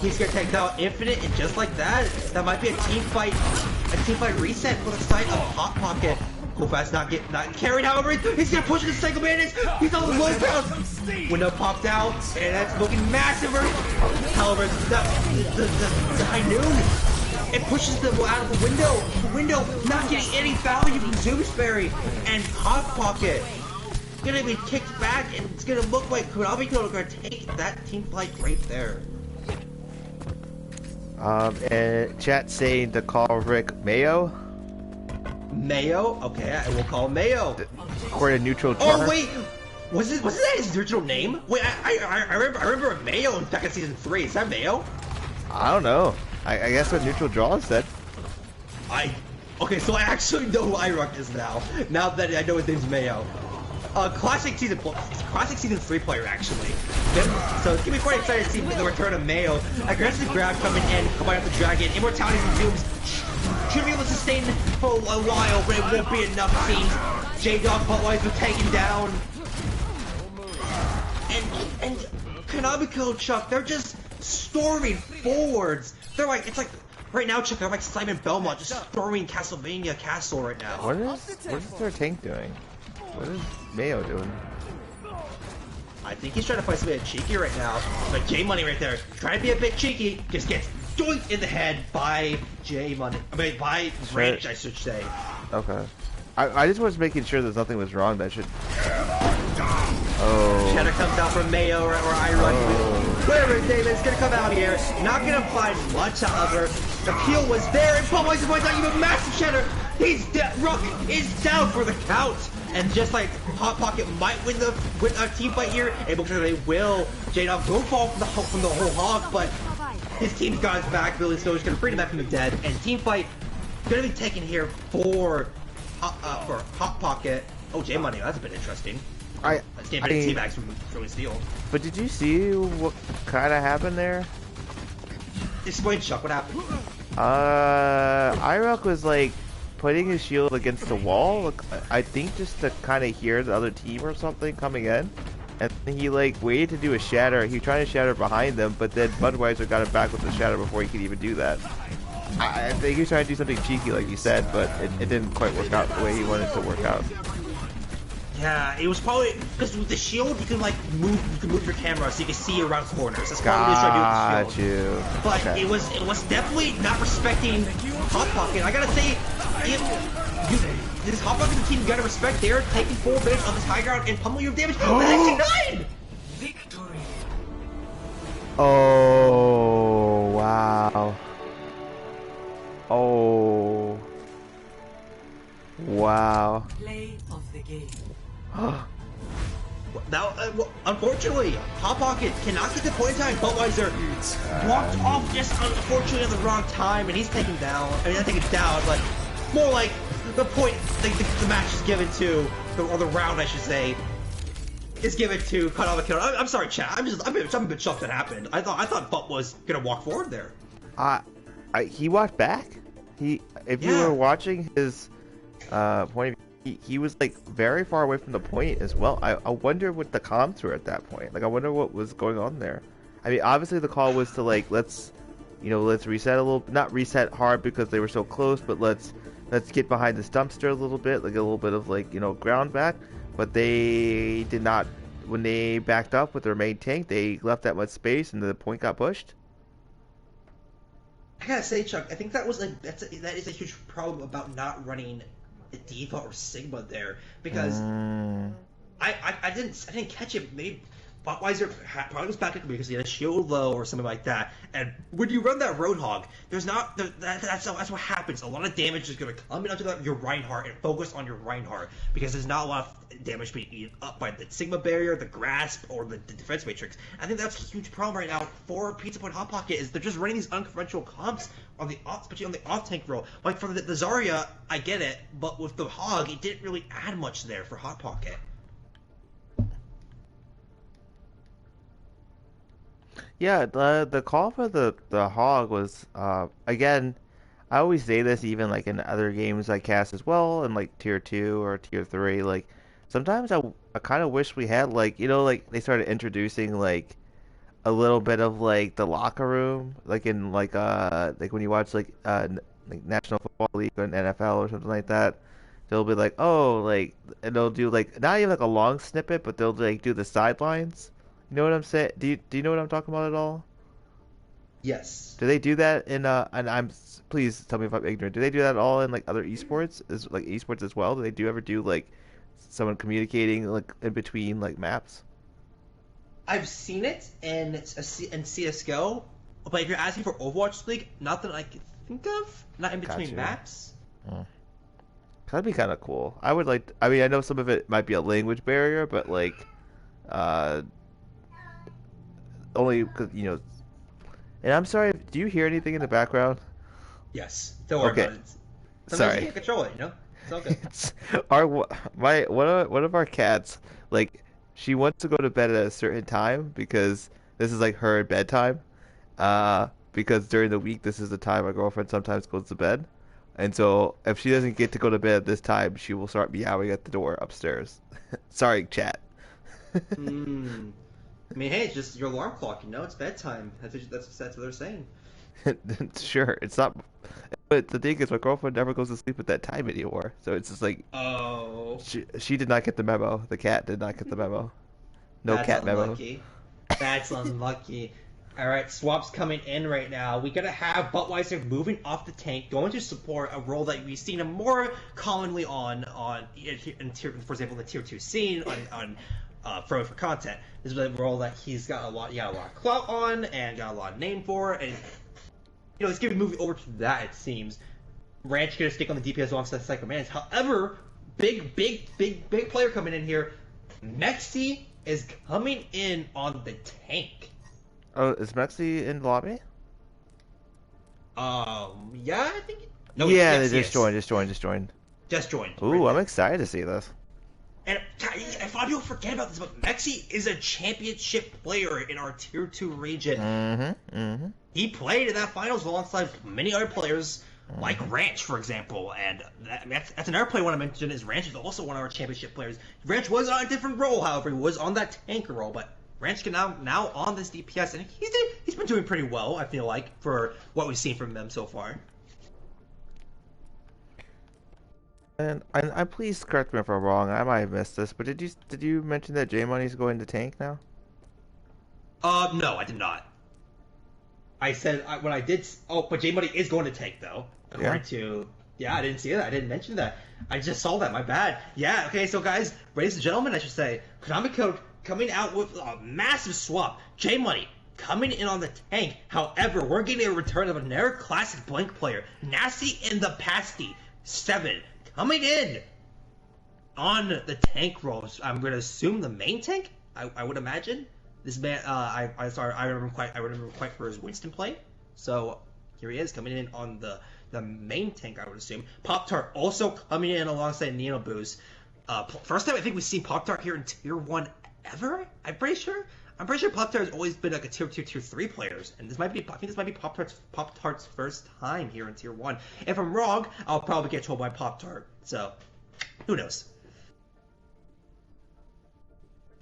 He's gonna take out Infinite, and just like that, that might be a team fight reset for the side of Hot Pocket. Cool Fast not carried, however, he's gonna push the Psycho Mantis. He's on the low ground. Window popped out, and that's looking massive. However, the high noon, it pushes them out of the window. The window not getting any value from Zoomsberry, and Hot Pocket gonna be kicked back, and it's gonna look like Konami are gonna take that team fight right there. And chat saying to call Rick Mayo. Mayo? Okay, I will call Mayo. According to neutral. Oh wait, wasn't that his original name? Wait, I remember Mayo back in season 3. Is that Mayo? I don't know. I guess what neutral draw said. Okay, so I actually know who Irock is now. Now that I know his name's Mayo. Classic season 3 player actually. So it's gonna be quite exciting to see the return of Mayo. Aggressive grab coming in, combined with the dragon. Immortality and Zooms should be able to sustain for a while, but it won't be enough, it seems. J-Dog Budweiser taken down. And Konami Code, Chuck, they're just storming forwards. They're like, it's like, right now, Chuck, they're like Simon Belmont just storming Castlevania Castle right now. What is their tank doing? What is Mayo doing? I think he's trying to fight somebody cheeky right now. But J Money right there, trying to be a bit cheeky, just gets doinked in the head by J Money. I mean, by Rich, I should say. Okay. I just was making sure that nothing was wrong. That should. Oh. Cheddar comes out from Mayo or Iron. Whatever his name is, gonna come out here. Not gonna find much, however. The peel was there, and Budweiser finds out even massive Cheddar. He's dead. Rook is down for the count. And just like Hot Pocket might win a team fight here, and because they will, J-Dog will fall from the whole hog, but his team's got his back. Billy Stoner's gonna bring him back from the dead, and team fight gonna be taken here for Hot Pocket. Oh, J Money, that's a bit interesting. T-Max from Steel. But did you see what kind of happened there? Explain, Chuck, what happened? Irok was like putting his shield against the wall, I think just to kind of hear the other team or something coming in. And he like waited to do a shatter. He was trying to shatter behind them, but then Budweiser got him back with the shatter before he could even do that. I think he was trying to do something cheeky like you said, but it didn't quite work out the way he wanted it to work out. Yeah, it was probably because with the shield you can like move your camera so you can see around corners. That's probably what trying to do with the shield. But okay. it was definitely not respecting Hot Pocket. I gotta say, this Hot Pocket team you gotta respect. They're taking full advantage of this high ground and pummel your damage. Oh, that's 9! Victory. Oh wow. Oh wow. Play of the game. Now, unfortunately, Hot Pocket cannot get the point in time. Budweiser walked off just unfortunately at the wrong time, and he's taken down. I mean, not taken down, but more like the point, the match is given to, or the round, I should say, is given to Konami Killer. I'm sorry, chat. I'm a bit shocked that happened. I thought Butt was gonna walk forward there. He walked back. If you were watching his point of view, he was like very far away from the point as well. I wonder what the comms were at that point. Like I wonder what was going on there. I mean, obviously the call was to like let's reset a little, not reset hard because they were so close, but let's get behind this dumpster a little bit, like a little bit of like ground back. But they did not. When they backed up with their main tank, they left that much space and the point got pushed. I gotta say, Chuck, I think that is a huge problem about not running a Diva or Sigma there, because I didn't catch it. Maybe Budweiser probably was back because he had a shield low or something like that. And when you run that Roadhog, that's what happens. A lot of damage is gonna come in onto your Reinhardt and focus on your Reinhardt because there's not a lot of damage being eaten up by the Sigma barrier, the grasp, or the defense matrix. I think that's a huge problem right now for Pizza Point Hot Pocket is they're just running these unconventional comps on the especially on the off tank role. Like for the Zarya, I get it, but with the Hog, it didn't really add much there for Hot Pocket. Yeah, the call for the hog was again, I always say this even like in other games I cast as well, in like tier 2 or tier 3, like sometimes I kind of wish we had like like they started introducing like a little bit of like the locker room, like in like when you watch like National Football League or NFL or something like that. They'll be like, oh, like, and they'll do like not even like a long snippet, but they'll like do the sidelines. You know what I'm saying? Do you know what I'm talking about at all? Yes. Do they do that in and please tell me if I'm ignorant. Do they do that at all in like other esports? Is like esports as well? Do they ever do like someone communicating like in between like maps? I've seen it in CS:GO, but if you're asking for Overwatch League, not that I can think of. Not in between maps. That'd be kind of cool. I would like. I mean, I know some of it might be a language barrier, but like, only because And I'm sorry. Do you hear anything in the background? Yes. Don't worry about it. Sometimes Sorry. you can't control it. It's all good. One of our cats, like, she wants to go to bed at a certain time because this is like her bedtime. Because during the week this is the time my girlfriend sometimes goes to bed. And so if she doesn't get to go to bed at this time, she will start meowing at the door upstairs. Sorry, chat. I mean, hey, it's just your alarm clock. It's bedtime. That's what they're saying. Sure, it's not. But the thing is, my girlfriend never goes to sleep at that time anymore. So it's just like, oh, she did not get the memo. The cat did not get the memo. No That's cat unlucky. memo. That's unlucky. All right, swaps coming in right now. We gotta have Budweiser moving off the tank, going to support a role that we've seen him more commonly for example, the tier 2 scene on for content. This is a role that he's got a lot of clout on and got a lot of name for, and he's gonna be moving over to that. It seems Ranch gonna stick on the DPS alongside Psycho Manage. However, big player coming in here. Mexi is coming in on the tank. Oh, is Mexi in the lobby? Yeah, I think. No, Yeah, yes, they yes. just joined. Just joined. Ooh, Right I'm there. excited to see this. And a lot of people forget about this, but Mexi is a championship player in our Tier 2 region. He played in that finals alongside many other players, like Ranch, for example. And that's another player I want to mention is Ranch is also one of our championship players. Ranch was on a different role, however, he was on that tanker role, but Ranch can now on this DPS, and he's been doing pretty well, I feel like, for what we've seen from them so far. And I please correct me if I'm wrong. I might have missed this, but did you mention that J Money's going to tank now? No, I did not. I said when I did. Oh, but J Money is going to tank though, according to. Yeah, I didn't see that. I didn't mention that. I just saw that. My bad. Yeah. Okay. So guys, ladies and gentlemen, I should say, Konami Code coming out with a massive swap. J Money coming in on the tank. However, we're getting a return of another classic Blink player, Nasty in the Pasty 7, coming in on the tank roles. I'm gonna assume the main tank. I would imagine. This man, I remember quite for his Winston play. So here he is coming in on the main tank, I would assume. Pop Tart also coming in alongside Nino Boost. First time I think we've seen Pop Tart here in Tier 1 ever. I'm pretty sure Pop Tart has always been like a Tier 2, Tier 3 players, and I think this might be Pop Tart's first time here in Tier 1. If I'm wrong, I'll probably get told by Pop Tart. So who knows?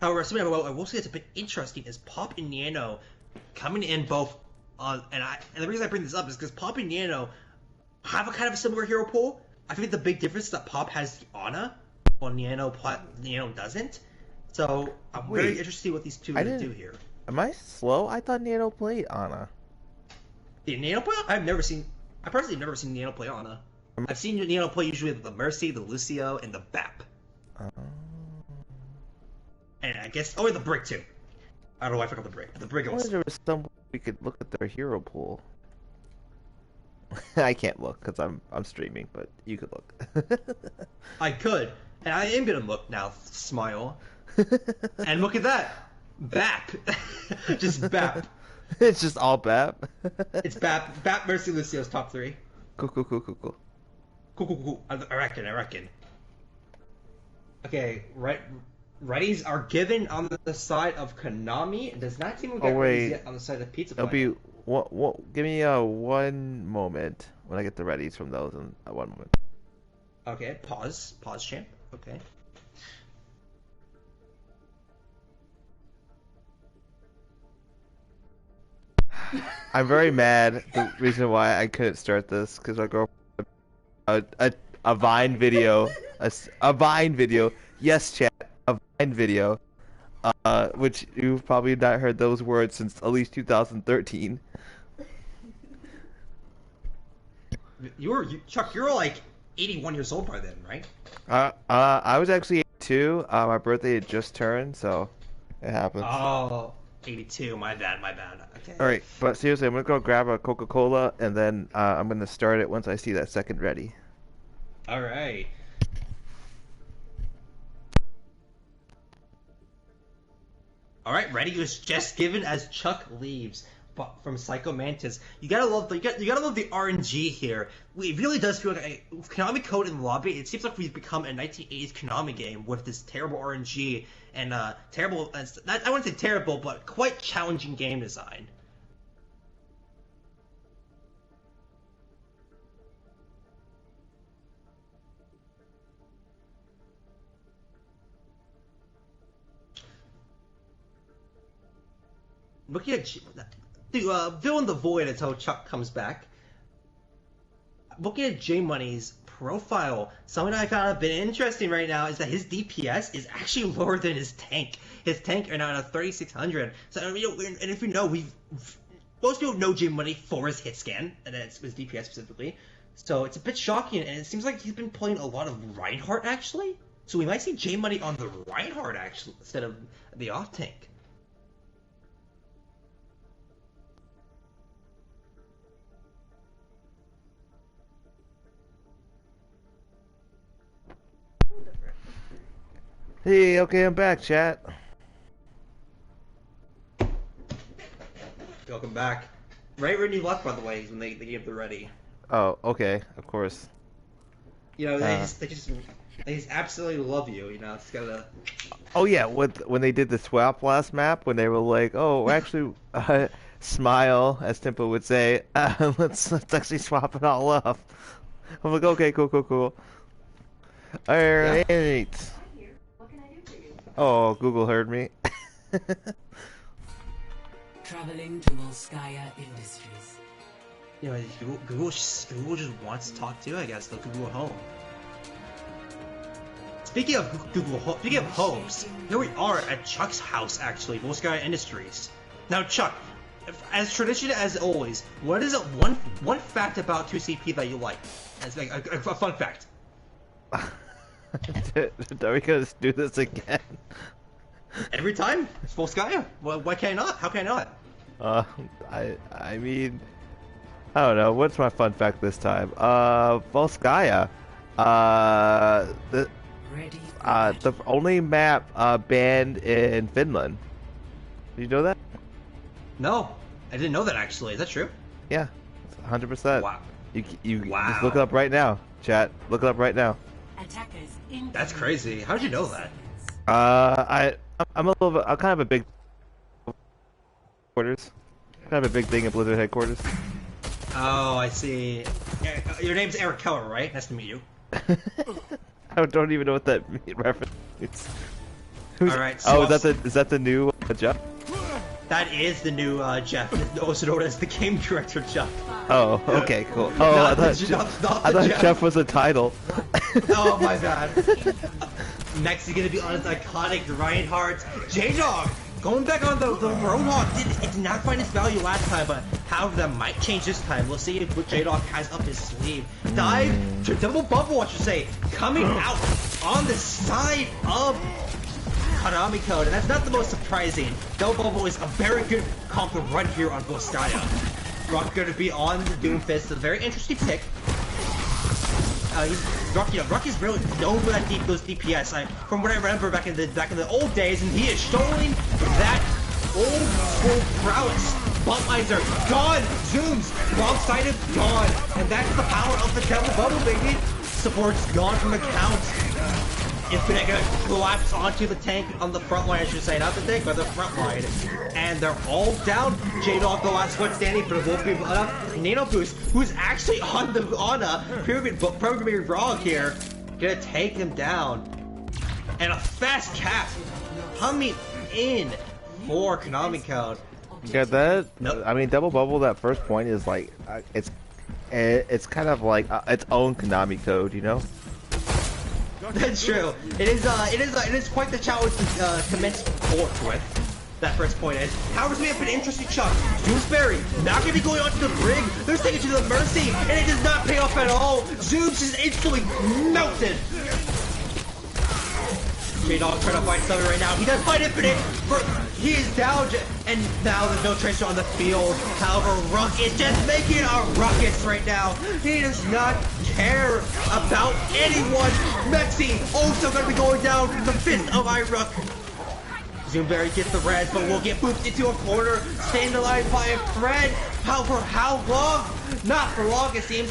However, something I will say that's a bit interesting is Pop and Nano coming in both on, and the reason I bring this up is because Pop and Nano have a kind of a similar hero pool. I think the big difference is that Pop has the Ana, while Nano doesn't. So I'm very interested to see what these two are going to do here. Am I slow? I thought Nano played Ana. The Nano play? I've personally never seen Nano play Ana. I've seen Nano play usually the Mercy, the Lucio, and the Bap. And I guess, the Brick too. I don't know why I forgot the Brick. The Brick I also. wonder there was some way we could look at their hero pool. I can't look because I'm streaming, but you could look. I could, and I am gonna look now. Smile, and look at that, Bap, just Bap. It's just all Bap. It's Bap, Mercy, Lucio's top 3. Cool. I reckon. Okay, right. Readies are given on the side of Konami, and does not seem to get readies yet on the side of Pizza Planet. It'll be what? Give me one moment when I get the readies from those. In one moment. Okay, pause, champ. Okay. I'm very mad. The reason why I couldn't start this because my girlfriend a Vine video, a Vine video. Yes, chat, a Vine video. Which you've probably not heard those words since at least 2013. Chuck, you're like 81 years old by then, right? I was actually 82. My birthday had just turned, so it happens. Oh, 82. My bad. Okay. All right, but seriously, I'm gonna go grab a Coca-Cola, and then I'm gonna start it once I see that second ready. All right. All right, ready was just given as Chuck leaves from Psycho Mantis. You gotta love the RNG here. It really does feel like Konami Code in the lobby. It seems like we've become a 1980s Konami game with this terrible RNG and terrible. I wouldn't say terrible, but quite challenging game design. Looking at to fill in the void until Chuck comes back. Looking at J Money's profile, something I found a bit interesting right now is that his DPS is actually lower than his tank. His tank are now at 3600. So and if you know, most people know J Money for his hit scan and it's his DPS specifically. So it's a bit shocking, and it seems like he's been playing a lot of Reinhardt actually. So we might see J Money on the Reinhardt actually instead of the off tank. Hey, okay, I'm back, chat. Welcome back. Right when you left, by the way, is when they gave the ready. Oh, okay, of course. You know, Uh, they just absolutely love you. You know, it's gotta. oh yeah, when they did the swap last map, when they were like, "Oh, actually, smile," as Tempo would say, let's actually swap it all up. I'm like, okay, cool, cool, cool. All Yeah. right. Oh, Google heard me. Traveling to Volskaya Industries. You know, Google just wants to talk to you. I guess they'll Google Home. Speaking of speaking of homes, here we are at Chuck's house, actually, Volskaya Industries. Now, Chuck, as tradition as always, what is one fact about 2CP that you like? As like a fun fact. Are we gonna do this again? Every time, it's Volskaya. Why can I not? How can I not? I mean, I don't know. What's my fun fact this time? Volskaya. Ready The only map banned in Finland. Did you know that? No, I didn't know that actually. Is that true? Yeah, 100%. Wow. You Wow. just look it up right now, chat. Look it up right now. attackers in. That's crazy. How did you know that? I'm a little bit. I'm kind of a big quarters. Kind of a big thing at Blizzard headquarters. Oh, I see. Your name's Eric Keller, right? Nice to meet you. I don't even know what that reference means. All right. So Oh, is that the new Jeff? that is the new Jeff, also known as the game director Jeff. Oh, okay, cool. Oh, Not I the thought, Je- not I the thought Jeff. Jeff was a title. Oh my bad. Next is gonna be on his iconic Reinhardt J-Dog. Going back on the Roadhog, it did not find its value last time, but however that might change this time. We'll see what J-Dog has up his sleeve. Dive to double bubble, I should say, coming out on the side of Konami Code, and that's not the most surprising. Double bubble is a very good compliment right here on Volskaya. Rock going to be on the Doomfist, a very interesting pick. Rock is really known for those DPS. From what I remember back in the old days, and he is showing that old school prowess. Bumpmiser gone, zooms, wrong side of gone, and that's the power of the Devil Bubble, baby. Support's gone from the count. Infinite gonna collapse onto the tank on the front line, I should say, not the tank, but the front line. And they're all down. J-Dog, the last one standing, but it won't be enough. Nano Boost, who's actually on a programming wrong here, gonna take him down. And a fast cap coming in for Konami Code. Yeah, that. Nope. I mean, double bubble. That first point is like it's kind of like its own Konami code, you know. That's true. It is quite the challenge to commence forth with. That first point is. However, may have been interesting Chuck. Dewsbury not gonna be going onto the brig. They're taking to the Mercy, and it does not pay off at all. Zooms is instantly melted. J-Dog trying to fight something right now. He does fight Infinite, but he is down, and now there's no tracer on the field. However, Ruck is just making a ruckus right now. He does not care about anyone. Mexi also going to be going down the fist of Iruck. Zoomberry gets the res, but will get booped into a corner. Staying alive by a Fred. However, how long? Not for long, it seems.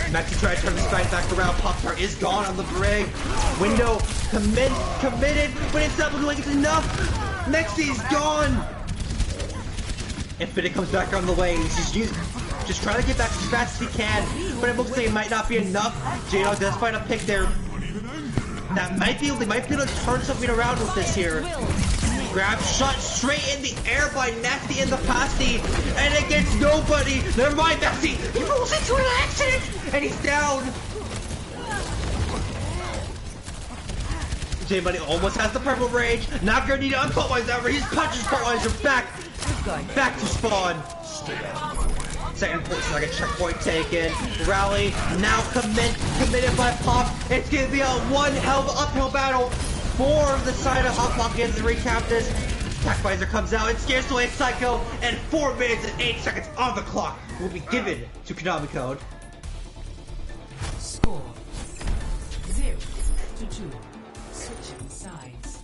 Mexi tried to turn the strike back around. Pop-Tart is gone on the brig. Window committed, but it's not looking like it's enough. Mexi's gone. Infinite comes back on the way. He's just trying to get back as fast as he can, but it looks like it might not be enough. J-Dog does find a pick there. They might be able to turn something around with this here. Grab shot straight in the air by Nasty and the Pasty, and it gets nobody. Never mind, Nasty. He rolls into an accident, and he's down. J-Buddy almost has the purple rage. Not gonna need to unpolarize ever. He's punches polarizer back to spawn. Second point, like a checkpoint taken. Rally now committed by Pop. It's gonna be a one hell of an uphill battle for the side of Hot Pop against the recaptors. Packvisor comes out and scares away Psycho, and 4 minutes and 8 seconds on the clock will be given to Konami Code. Score 0-2. Switching sides.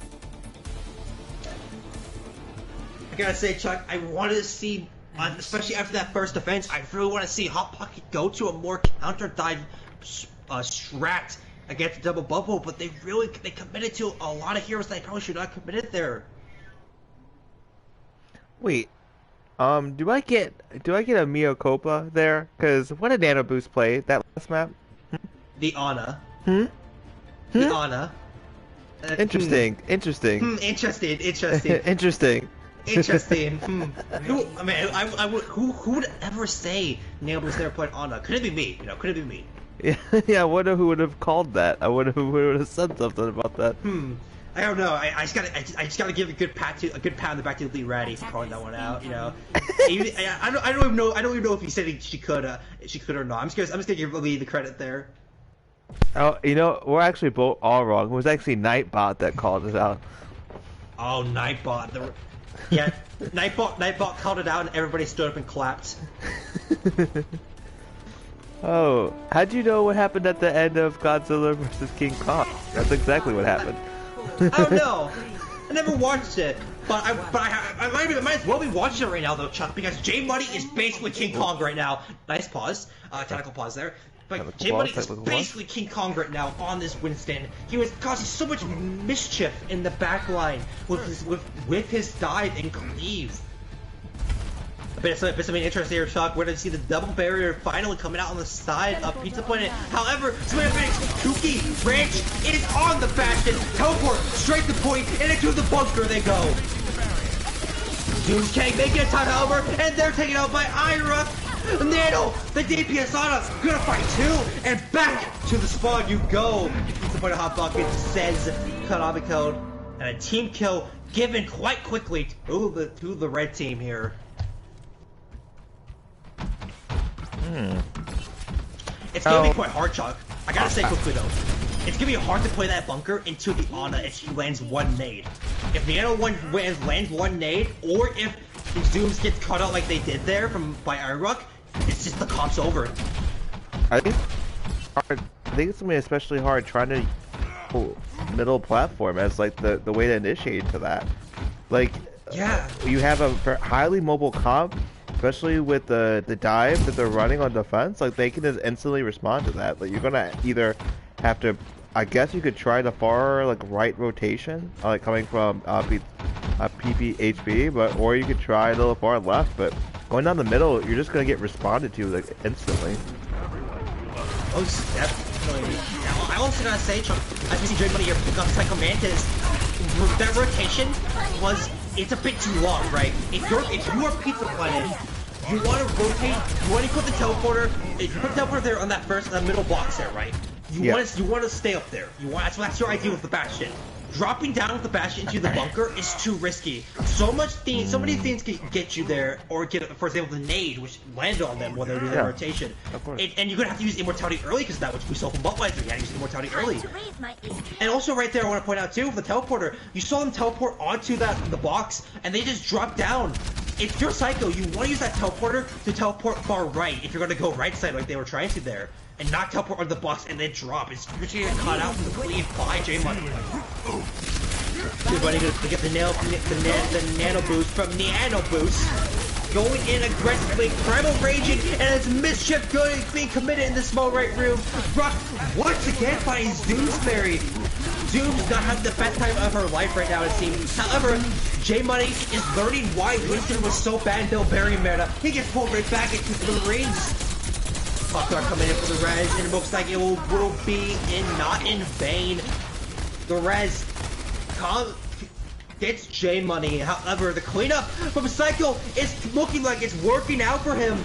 I gotta say, Chuck, I wanted to see, especially after that first defense, I really want to see Hot Pocket go to a more counter dive strat against the double bubble, but they committed to a lot of heroes that they probably should not have committed there. Wait, do I get a Mio Copa there? Cause what a nano boost play that last map. The Ana. Hmm. The Ana. Interesting. Interesting. Interesting. Interesting. Interesting. Who? I mean, who would ever say nano boost never played Ana? Could it be me? You know, could it be me? Yeah, I wonder who would have called that. I wonder who would have said something about that. I don't know. I just gotta give a good pat on the back to Lee Ratty for calling that one out. You know, I don't even know if he said she could or not. I'm just gonna give Lee the credit there. Oh, you know, we're actually both all wrong. It was actually Nightbot that called us out. Oh, Nightbot. Nightbot called it out, and everybody stood up and clapped. Oh, how'd you know what happened at the end of Godzilla vs. King Kong? That's exactly what happened. I don't know. I never watched it, but I might as well be watching it right now though, Chuck, because J Money is basically King Kong right now. Nice pause, technical pause there. But J Money is basically King Kong right now on this Winston. He was causing so much mischief in the back line with his dive and cleave. Bit of something interesting here, Chuck. We're going to see the double barrier finally coming out on the side of Pizza Planet. However, Square Phoenix, Kooky, Ranch, it is on the Bastion. Teleport straight to point, and into the bunker they go. Dooms can't make it in time, however, and they're taken out by Ira. Nano, the DPS on us, gonna fight too, and back to the spawn you go. Pizza Planet Hot Bucket says Konami code, and a team kill given quite quickly to the red team here. It's gonna be quite hard, Chuck. I gotta say quickly though, it's gonna be hard to play that bunker into the Ana if she lands one nade. If the Ana lands one nade, or if the Zooms get cut out like they did there by Iruk, it's just the comp's over. I think it's gonna be especially hard trying to pull middle platform as like the way to initiate to that. Like, yeah, you have a highly mobile comp. Especially with the dive that they're running on defense, like they can just instantly respond to that. Like you're gonna either have to, I guess you could try the far like right rotation, like coming from PPHB, but or you could try a little far left. But going down the middle, you're just gonna get responded to like instantly. Oh, definitely. Now, I also gotta say, Chuck, as we see J Money here pick up Psycho Mantis, that rotation it's a bit too long, right? If you are Pizza Planet, you want to rotate, you want to put the teleporter, if you put the teleporter there on that middle box there, right? You want to stay up there. That's your idea with the Bastion. Dropping down with the Bastion into the bunker is too risky. So many things can get you there, or get, for example, the nade, which landed on them when they were doing their rotation. Of course. And you're gonna have to use Immortality early because that which we saw from Buttweiser. You had to use Immortality early. And also right there, I want to point out too, the teleporter. You saw them teleport onto the box, and they just dropped down. If you're Psycho, you want to use that teleporter to teleport far right. If you're gonna go right side like they were trying to there. And not teleport on the box and then drop. It's literally get caught out from the cleave by J Money. J Money gonna get the nano boost from Nano Boost. Going in aggressively, Primal raging, and it's mischief being committed in the small right room. Rock once again finds Zoomsberry. Zoom's not having the best time of her life right now, it seems. However, J Money is learning why Winston was so bad in Bill Berry meta. He gets pulled right back into the rings. Buckler coming in for the res, and it looks like it will be not in vain. The res gets J Money. However, the cleanup from Psycho is looking like it's working out for him.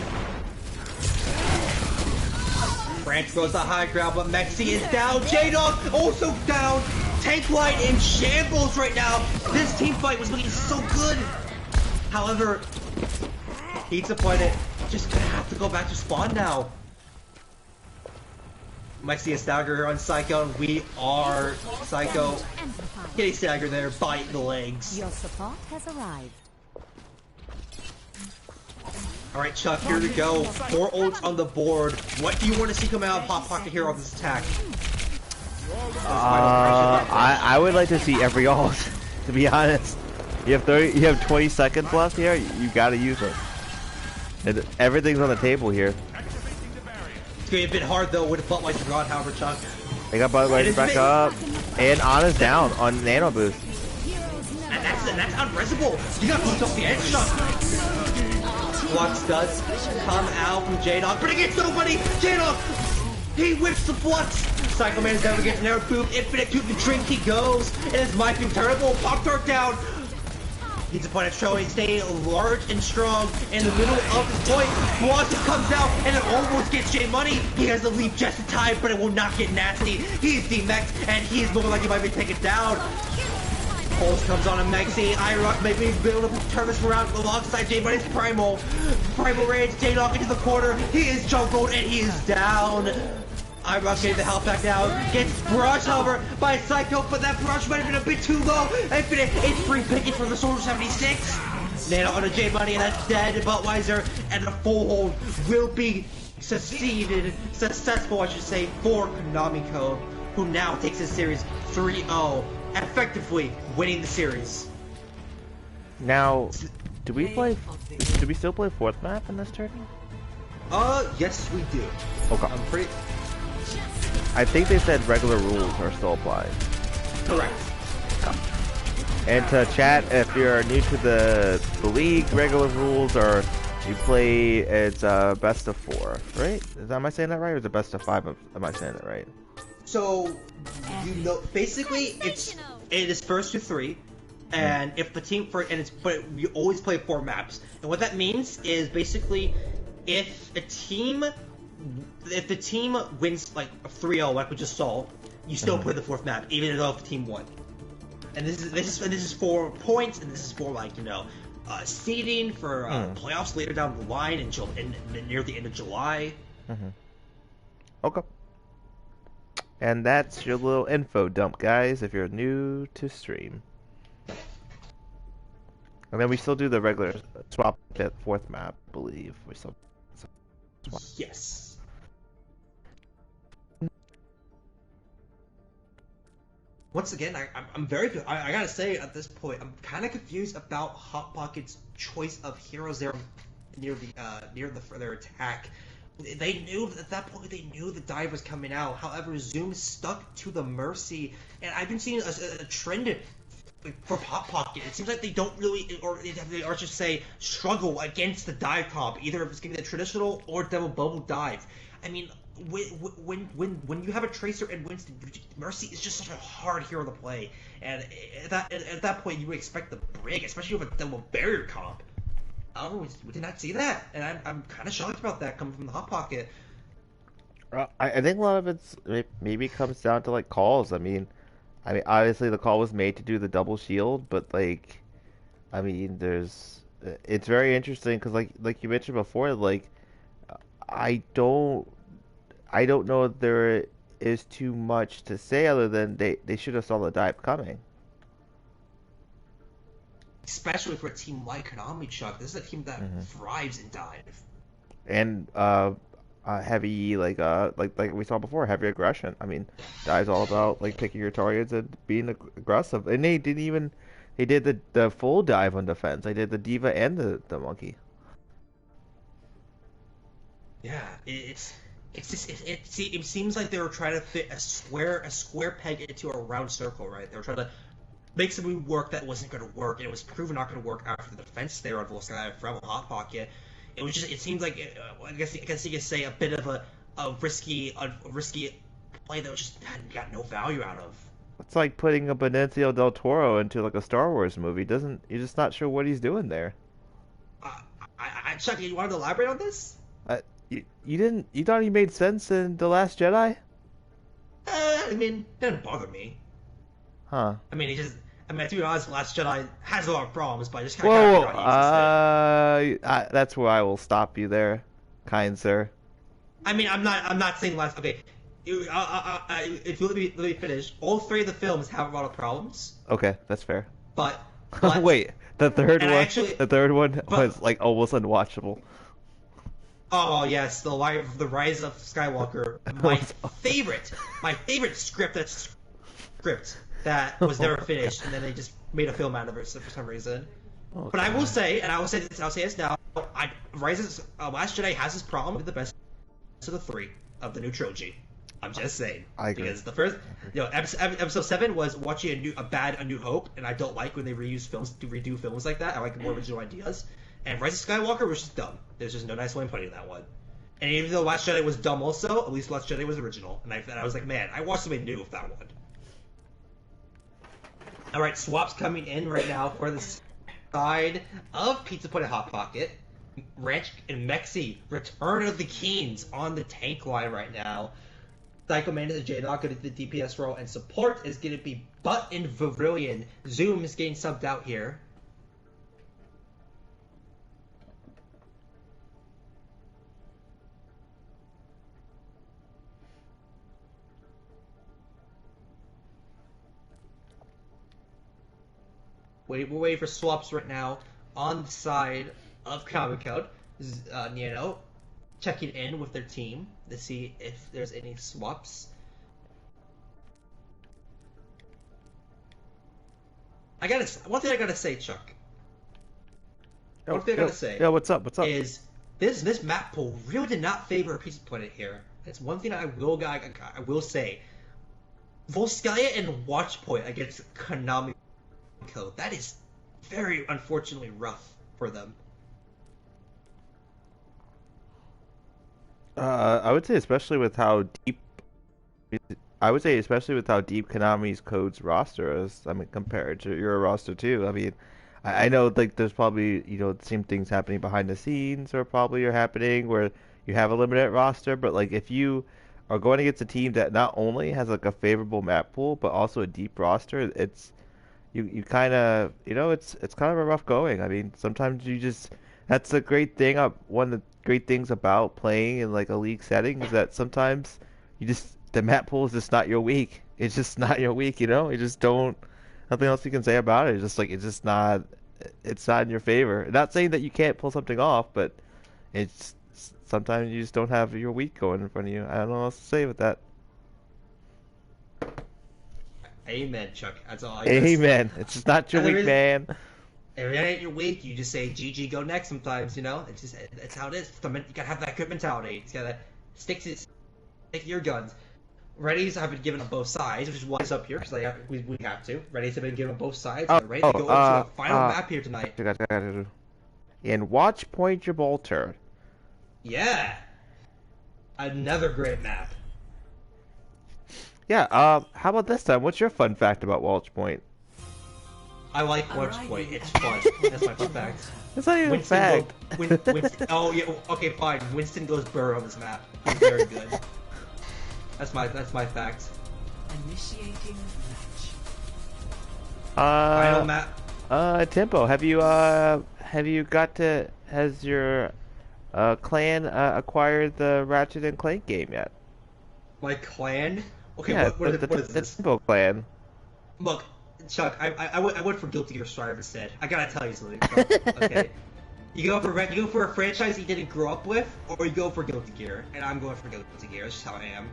Branch goes the high ground, but Mexi is down. J-Dog also down. Tank Line in shambles right now. This team fight was looking so good. However, Pizza Planet just gonna have to go back to spawn now. Might see a stagger here on Psycho, and we are Psycho. Getting stagger there, biting the legs. Your support has arrived. Alright, Chuck, here we go. 4 ults on the board. What do you want to see come out of Hot Pocket here on this attack? I would like to see every ult, to be honest. You have 20 seconds left here. You gotta use it. And everything's on the table here. It's gonna be a bit hard though with Buttweiser gone, however, Chuck. They got Budweiser back up, and Anna's down on Nano Boost. And that's unresable. You got pushed off the edge, Chuck. Flux does come out from J-Dog, but against nobody. J-Dog, he whips the Flux. Psycho Man is never gets an air boop. Infinite to the drink he goes. And his mic is terrible. Pop Tart down. He's a point of showing, staying large and strong in the middle of his point. Flux comes out and it almost gets J Money. He has the leap just in time, but it will not get nasty. He's D-Max and he's looking like he might be taken down. Pulse comes on a Mexi. iRock may be able to turn this around alongside J Money's Primal. Primal Rage, J-Dog into the corner. He is jungled and he is down. iRock getting the health back now. Gets barrage however by Psycho, but that barrage might have been a bit too low. Infinite, it's free pickings from the Soldier 76. Nano on a J Money and that's dead. Buttweiser and the full hold will be successful, I should say, for Konami Co, who now takes this series 3-0. Effectively winning the series. Now, do we still play fourth map in this tournament? Yes we do. Okay. I'm pretty I think they said regular rules are still applied. correct. And to chat, if you're new to the league, regular rules are you play it's best of 4, right? Am I saying that right, or is it best of 5? Am I saying it right? So basically it is first to 3, and if the team but we always play 4 maps, and what that means is basically if the team wins like a 3-0 like we just saw, you still play the 4th map even though if the team won. And this is for points, and this is for like seeding for playoffs later down the line in near the end of July. Okay. And that's your little info dump, guys, if you're new to stream. And then we still do the regular swap at 4th map, I believe. We still swap. Yes. Once again, I'm very. I gotta say at this point, I'm kind of confused about Hot Pocket's choice of heroes there near the further attack. They knew at that point. They knew the dive was coming out. However, Zoom stuck to the Mercy, and I've been seeing a trend for Hot Pocket. It seems like they don't really, or just say struggle against the dive comp. Either if it's gonna be the traditional or double bubble dive. I mean, when you have a Tracer and Winston, Mercy is just such a hard hero to play, and at that point you would expect the Brig, especially with a double barrier comp. Oh, we did not see that, and I'm kind of shocked about that coming from the Hot Pocket. I think a lot of it's maybe comes down to like calls. I mean, obviously the call was made to do the double shield, but like, I mean, it's very interesting because like you mentioned before, like I don't know if there is too much to say other than they should have saw the dive coming. Especially for a team like Konami, Chuck. This is a team that thrives in dive. And heavy like we saw before, heavy aggression. I mean, dive's all about like picking your targets and being aggressive. And they did the full dive on defense. They did the Diva and the Monkey. Yeah, it seems like they were trying to fit a square peg into a round circle, right? They were trying to make something work that wasn't going to work, and it was proven not going to work after the defense there on Volsky from Hot Pocket. It seemed like I guess you could say a bit of a risky play that just got no value out of. It's like putting a Benicio del Toro into like a Star Wars movie. You're just not sure what he's doing there. Chuck, you wanted to elaborate on this? You didn't? You thought he made sense in The Last Jedi? I mean, it didn't bother me. Huh. I mean, to be honest, The Last Jedi has a lot of problems, but I just kind of figured out he existed. That's where I will stop you there, kind sir. I mean, I'm not saying last. Okay, if you let me finish, all 3 of the films have a lot of problems. Okay, that's fair. But wait, the third one actually, was like almost unwatchable. Oh yes, the Rise of Skywalker. My favorite script that was never finished, and then they just made a film out of it for some reason. Oh, But I will God. say, and I'll say this now. Last Jedi has this problem with the best of the three of the new trilogy. I'm just saying. I agree. Because the first, episode 7 was watching a New Hope, and I don't like when they redo films like that. I like more original ideas. And Rise of Skywalker was just dumb. There's just no nice way of putting that one. And even though Last Jedi was dumb also, at least Last Jedi was original. And I was like, man, I watched something new with that one. Alright, swaps coming in right now for the side of Pizza Point and Hot Pocket. Ranch and Mexi, Return of the Keens on the tank line right now. Psycho Man is a J-Dog going to the DPS role, and support is going to be Butt and Virillion. Zoom is getting subbed out here. We're waiting for swaps right now on the side of Konami Code. Nino checking in with their team to see if there's any swaps. One thing I gotta say, Chuck. One thing I gotta say. Yeah, what's up? What's up? Is this map pool really did not favor a Pizza Planet here. That's one thing I will say. Volskaya and Watchpoint against Konami Code. That is very unfortunately rough for them. I would say especially with how deep. I would say especially with how deep Konami's Code's roster is. I mean, compared to your roster too. I mean, I know like there's probably the same things happening behind the scenes, or probably are happening where you have a limited roster. But like if you are going against a team that not only has like a favorable map pool but also a deep roster, it's you kind of it's kind of a rough going. I mean, sometimes you just that's a great thing. One of the great things about playing in like a league setting is that sometimes the map pool is just not your week. It's just not your week. You just don't. Nothing else you can say about it. It's just like it's not. It's not in your favor. Not saying that you can't pull something off, but it's sometimes you just don't have your week going in front of you. I don't know what else to say with that. Amen, Chuck. That's all I Amen. It's just not your week, man. If it ain't your week, you just say GG, go next. Sometimes it's how it is. You gotta have that good mentality. You gotta stick to your guns. Readies have been given on both sides, which is why it's up here because we have to. Readies have been given on both sides. They're ready to go into a final map here tonight. And Watch Point Gibraltar. Yeah, another great map. Yeah. How about this time? What's your fun fact about Watch Point? I like Watch Point. It's fun. That's my fun fact. It's not even a fact. Oh yeah. Okay, fine. Winston goes burr on this map. He's very good. That's my fact. Initiating match. Final map. Tempo. Has your clan acquired the Ratchet and Clank game yet? My clan. Okay, Yeah, what is the this? Tempo clan. Look, Chuck, I went for Guilty Gear Strive instead. I gotta tell you something, Chuck. Okay. You go for a franchise you didn't grow up with, or you go for Guilty Gear, and I'm going for Guilty Gear. That's just how I am.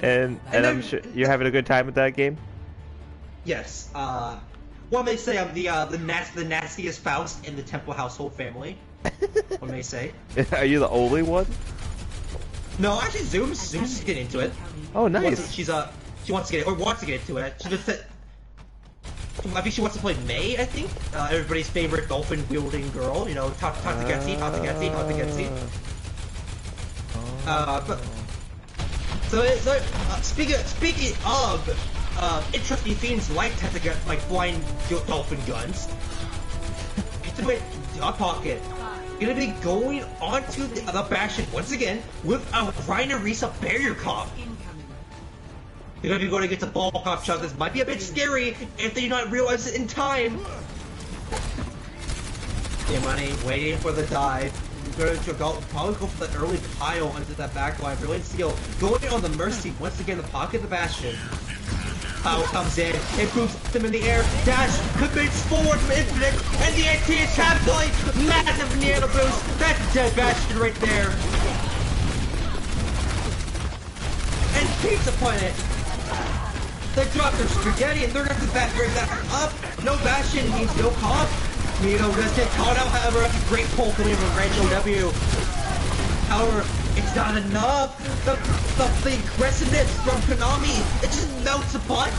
And I'm sure you're having a good time with that game. Yes. One may say I'm the nastiest Faust in the Temple household family. One may say. Are you the only one? No, actually, Zoom's getting into it. Oh, nice. She wants to get into it. She just said. I think she wants to play May. I think everybody's favorite dolphin wielding girl. Tatsugetsu. But speaking of interesting things like flying dolphin guns, Hot Pocket gonna be going onto the Bastion once again with a Rhino-Risa barrier cop. You're gonna be going against a ball cop, Chuck. This might be a bit scary if they do not realize it in time. Money waiting for the dive. Going to probably go for the early pile into that back line. Brilliant steal. Going on the Mercy once again, the pocket of the Bastion. power comes in, it boosts them in the air, dash, commits forward from Infinite, and the NT is capitally massive nano boost. That's a dead Bastion right there. And Pizza Planet, they drop their spaghetti and they're going to bring that up. No Bastion means no comp. Nino does get caught out, however, that's a great pull coming from Ranch OW. However, it's not enough. The aggressiveness from Konami, it just melts a butt.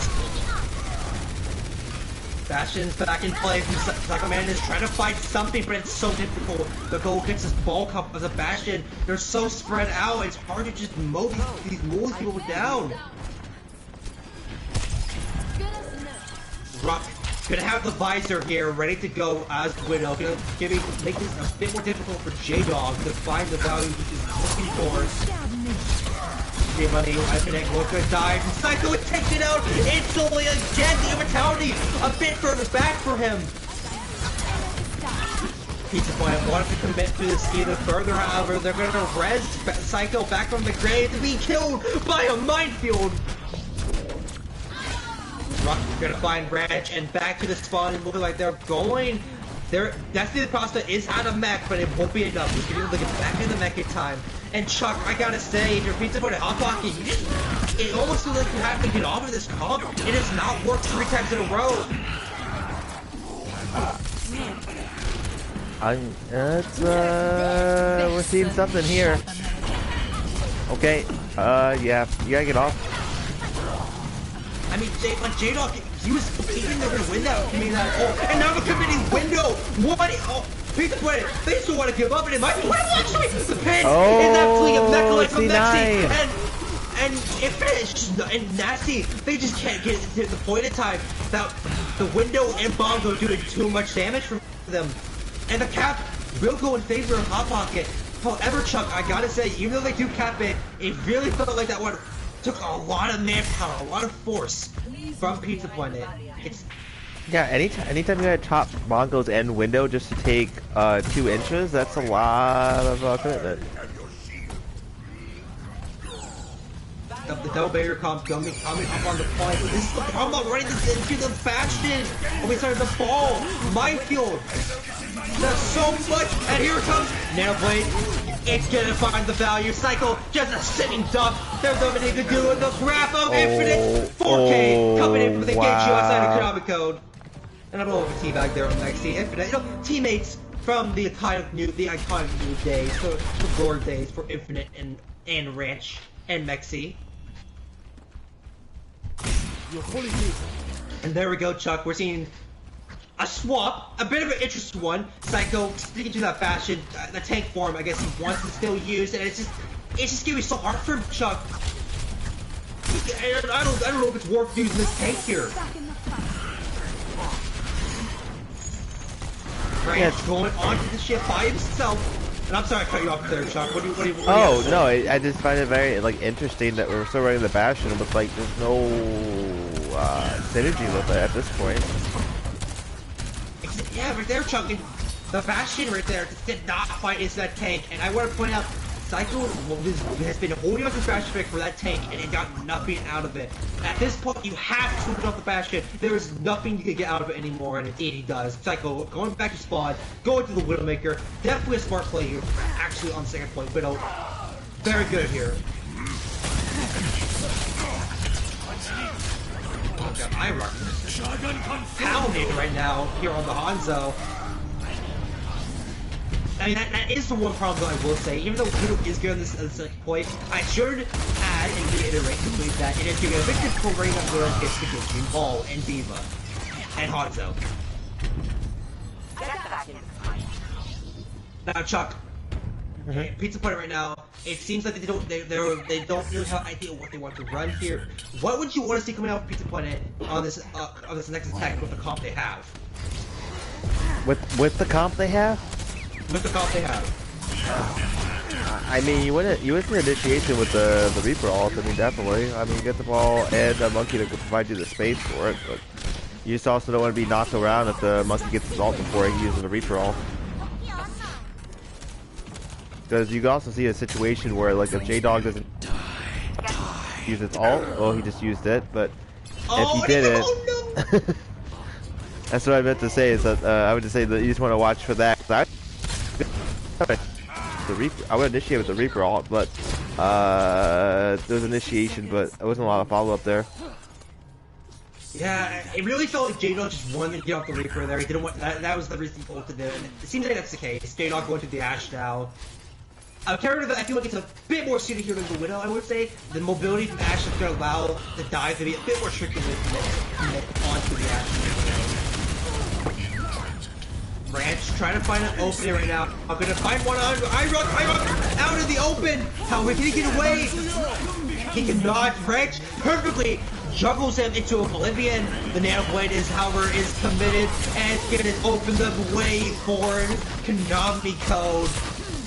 Bastion's back in play. Psycho Man is trying to fight something, but it's so difficult. The goal gets this ball cup as a Bastion. They're so spread out, it's hard to just mow these people down. Rock gonna have the visor here ready to go as Widow. Gonna make this a bit more difficult for J-Dog to find the value he's looking for. J-Money, I connect, look good dive. Psycho is taken out instantly again. The immortality a bit further back for him. Pizza Planet wanted to commit to this either further, however, they're gonna res Psycho back from the grave to be killed by a minefield. Rock gonna find Ranch and back to the spawn and looking like they're going. Destiny the Prospect is out of mech, but it won't be enough. He's gonna be able to get back in the mech in time. And Chuck, I gotta say, if your Pizza Planet hot pocket, it almost feels like you have to get off of this comp. It has not worked 3 times in a row. We're seeing something here. Okay, yeah, you gotta get off. I mean, J-Dog, he was thinking they were gonna win that, committing that, and now they're committing window. What? Oh, Pizza Planet, they still want to give up, and it might be actually the pin is absolutely immaculate from Mexi, and Infinite and Nasty, they just can't get to the point in time that the window and Bongo doing too much damage for them, and the cap will go in favor of Hot Pocket. However, Chuck, I gotta say, even though they do cap it, it really felt like that one took a lot of manpower, a lot of force from Pizza Planet. Yeah, anytime you gotta chop Mongo's end window just to take 2 inches, that's a lot of commitment. The double barrier comp coming up on the point. This is the problem about running this into the Bastion. Oh, we started the ball. Minefield. There's so much. And here it comes. Nanoblade. It's gonna find the value. Cycle. Just a sitting duck. There's nothing they can do with the graph of Infinite. 4K coming in from the Genji outside of Konami code. And I'm a little teabag there on next team. Infinite. You know, teammates from the iconic new days, the glory days for Infinite and Ranch and Mexi. And there we go, Chuck. We're seeing a swap, a bit of an interesting one. Psycho sticking to that fashion, the tank form. I guess he wants to still use, and it's just gonna be so hard for him, Chuck. And I don't know if it's worth using this tank here. Right, yeah. Going onto the ship by himself. And I'm sorry I cut you off there, Chuck. What do you no, I just find it very interesting that we're still running the Bastion, but like there's no synergy with it at this point. Yeah, right there, Chuck. The Bastion right there did not fight into that tank, and I want to point out, Cycle has been holding on to the Bastion for that tank, and it got nothing out of it. At this point, you have to switch off the Bastion. There is nothing you can get out of it anymore, and indeed he does. Cycle going back to spawn, going to the Widowmaker. Definitely a smart play here. Actually, on the second point, Widow, very good here. Oh god, I rock pounding right now here on the Hanzo. I mean, that is the one problem that I will say. Even though Widow is good on this second point, I should add and reiterate to believe that it is going to be a bit difficult right now where it gets to Genji, Ball, and Diva, and Hanzo. Now, Chuck, Pizza Planet right now, it seems like they don't really have an idea what they want to run here. What would you want to see coming out of Pizza Planet on this next attack with the comp they have? With the comp they have? With the comp they have. I mean, you wouldn't initiation with the Reaper ult. I mean, definitely. I mean, get the ball and the monkey to provide you the space for it, but you just also don't want to be knocked around if the monkey gets his ult before he uses the Reaper ult. Because you can also see a situation where, like, if J-Dog doesn't use its ult, well, he just used it, but If you Oh, did it, oh no! that's what I meant to say. Is that I would just say that you just want to watch for that. The Reaper, I would initiate with the Reaper alt, but there was initiation, but there wasn't a lot of follow up there. Yeah, it really felt like J-Dog just wanted to get off the Reaper there. He didn't want that was the reason he ulted it. And it seems like that's the case. J-Dog going to the Ashe now. A character that I feel like it's a bit more suited here than the Widow, I would say. The mobility from Ashe is going to allow the dive to be a bit more tricky with onto the Ashe. Ranch trying to find an opening right now. I'm gonna find one on Irock out in the open. How can he get away? He cannot. Ranch perfectly juggles him into oblivion. The Nano Blade is committed and it's gonna open the way for Konami code.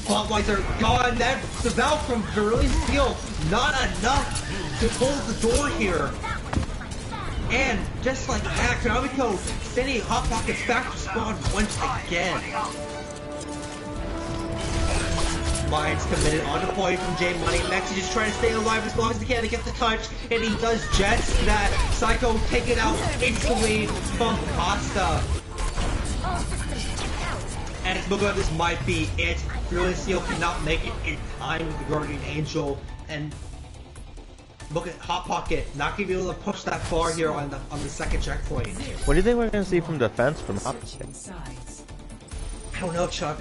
Spotlights are gone. That's the valve from Beryllium Steel. Not enough to close the door here. And just like that, Konami Code sending Hot Pockets back to spawn once again. Mind's committed on the point from J Money. Mexi just trying to stay alive as long as he can to get the touch, and he does just that. Psycho taken out instantly from Costa. And it's looking like this might be it. Beryllium Steel cannot make it in time with the Guardian Angel, and look at Hot Pocket, not gonna be able to push that far here on the second checkpoint. What do you think we're gonna see from defense from Hot Pocket? I don't know, Chuck.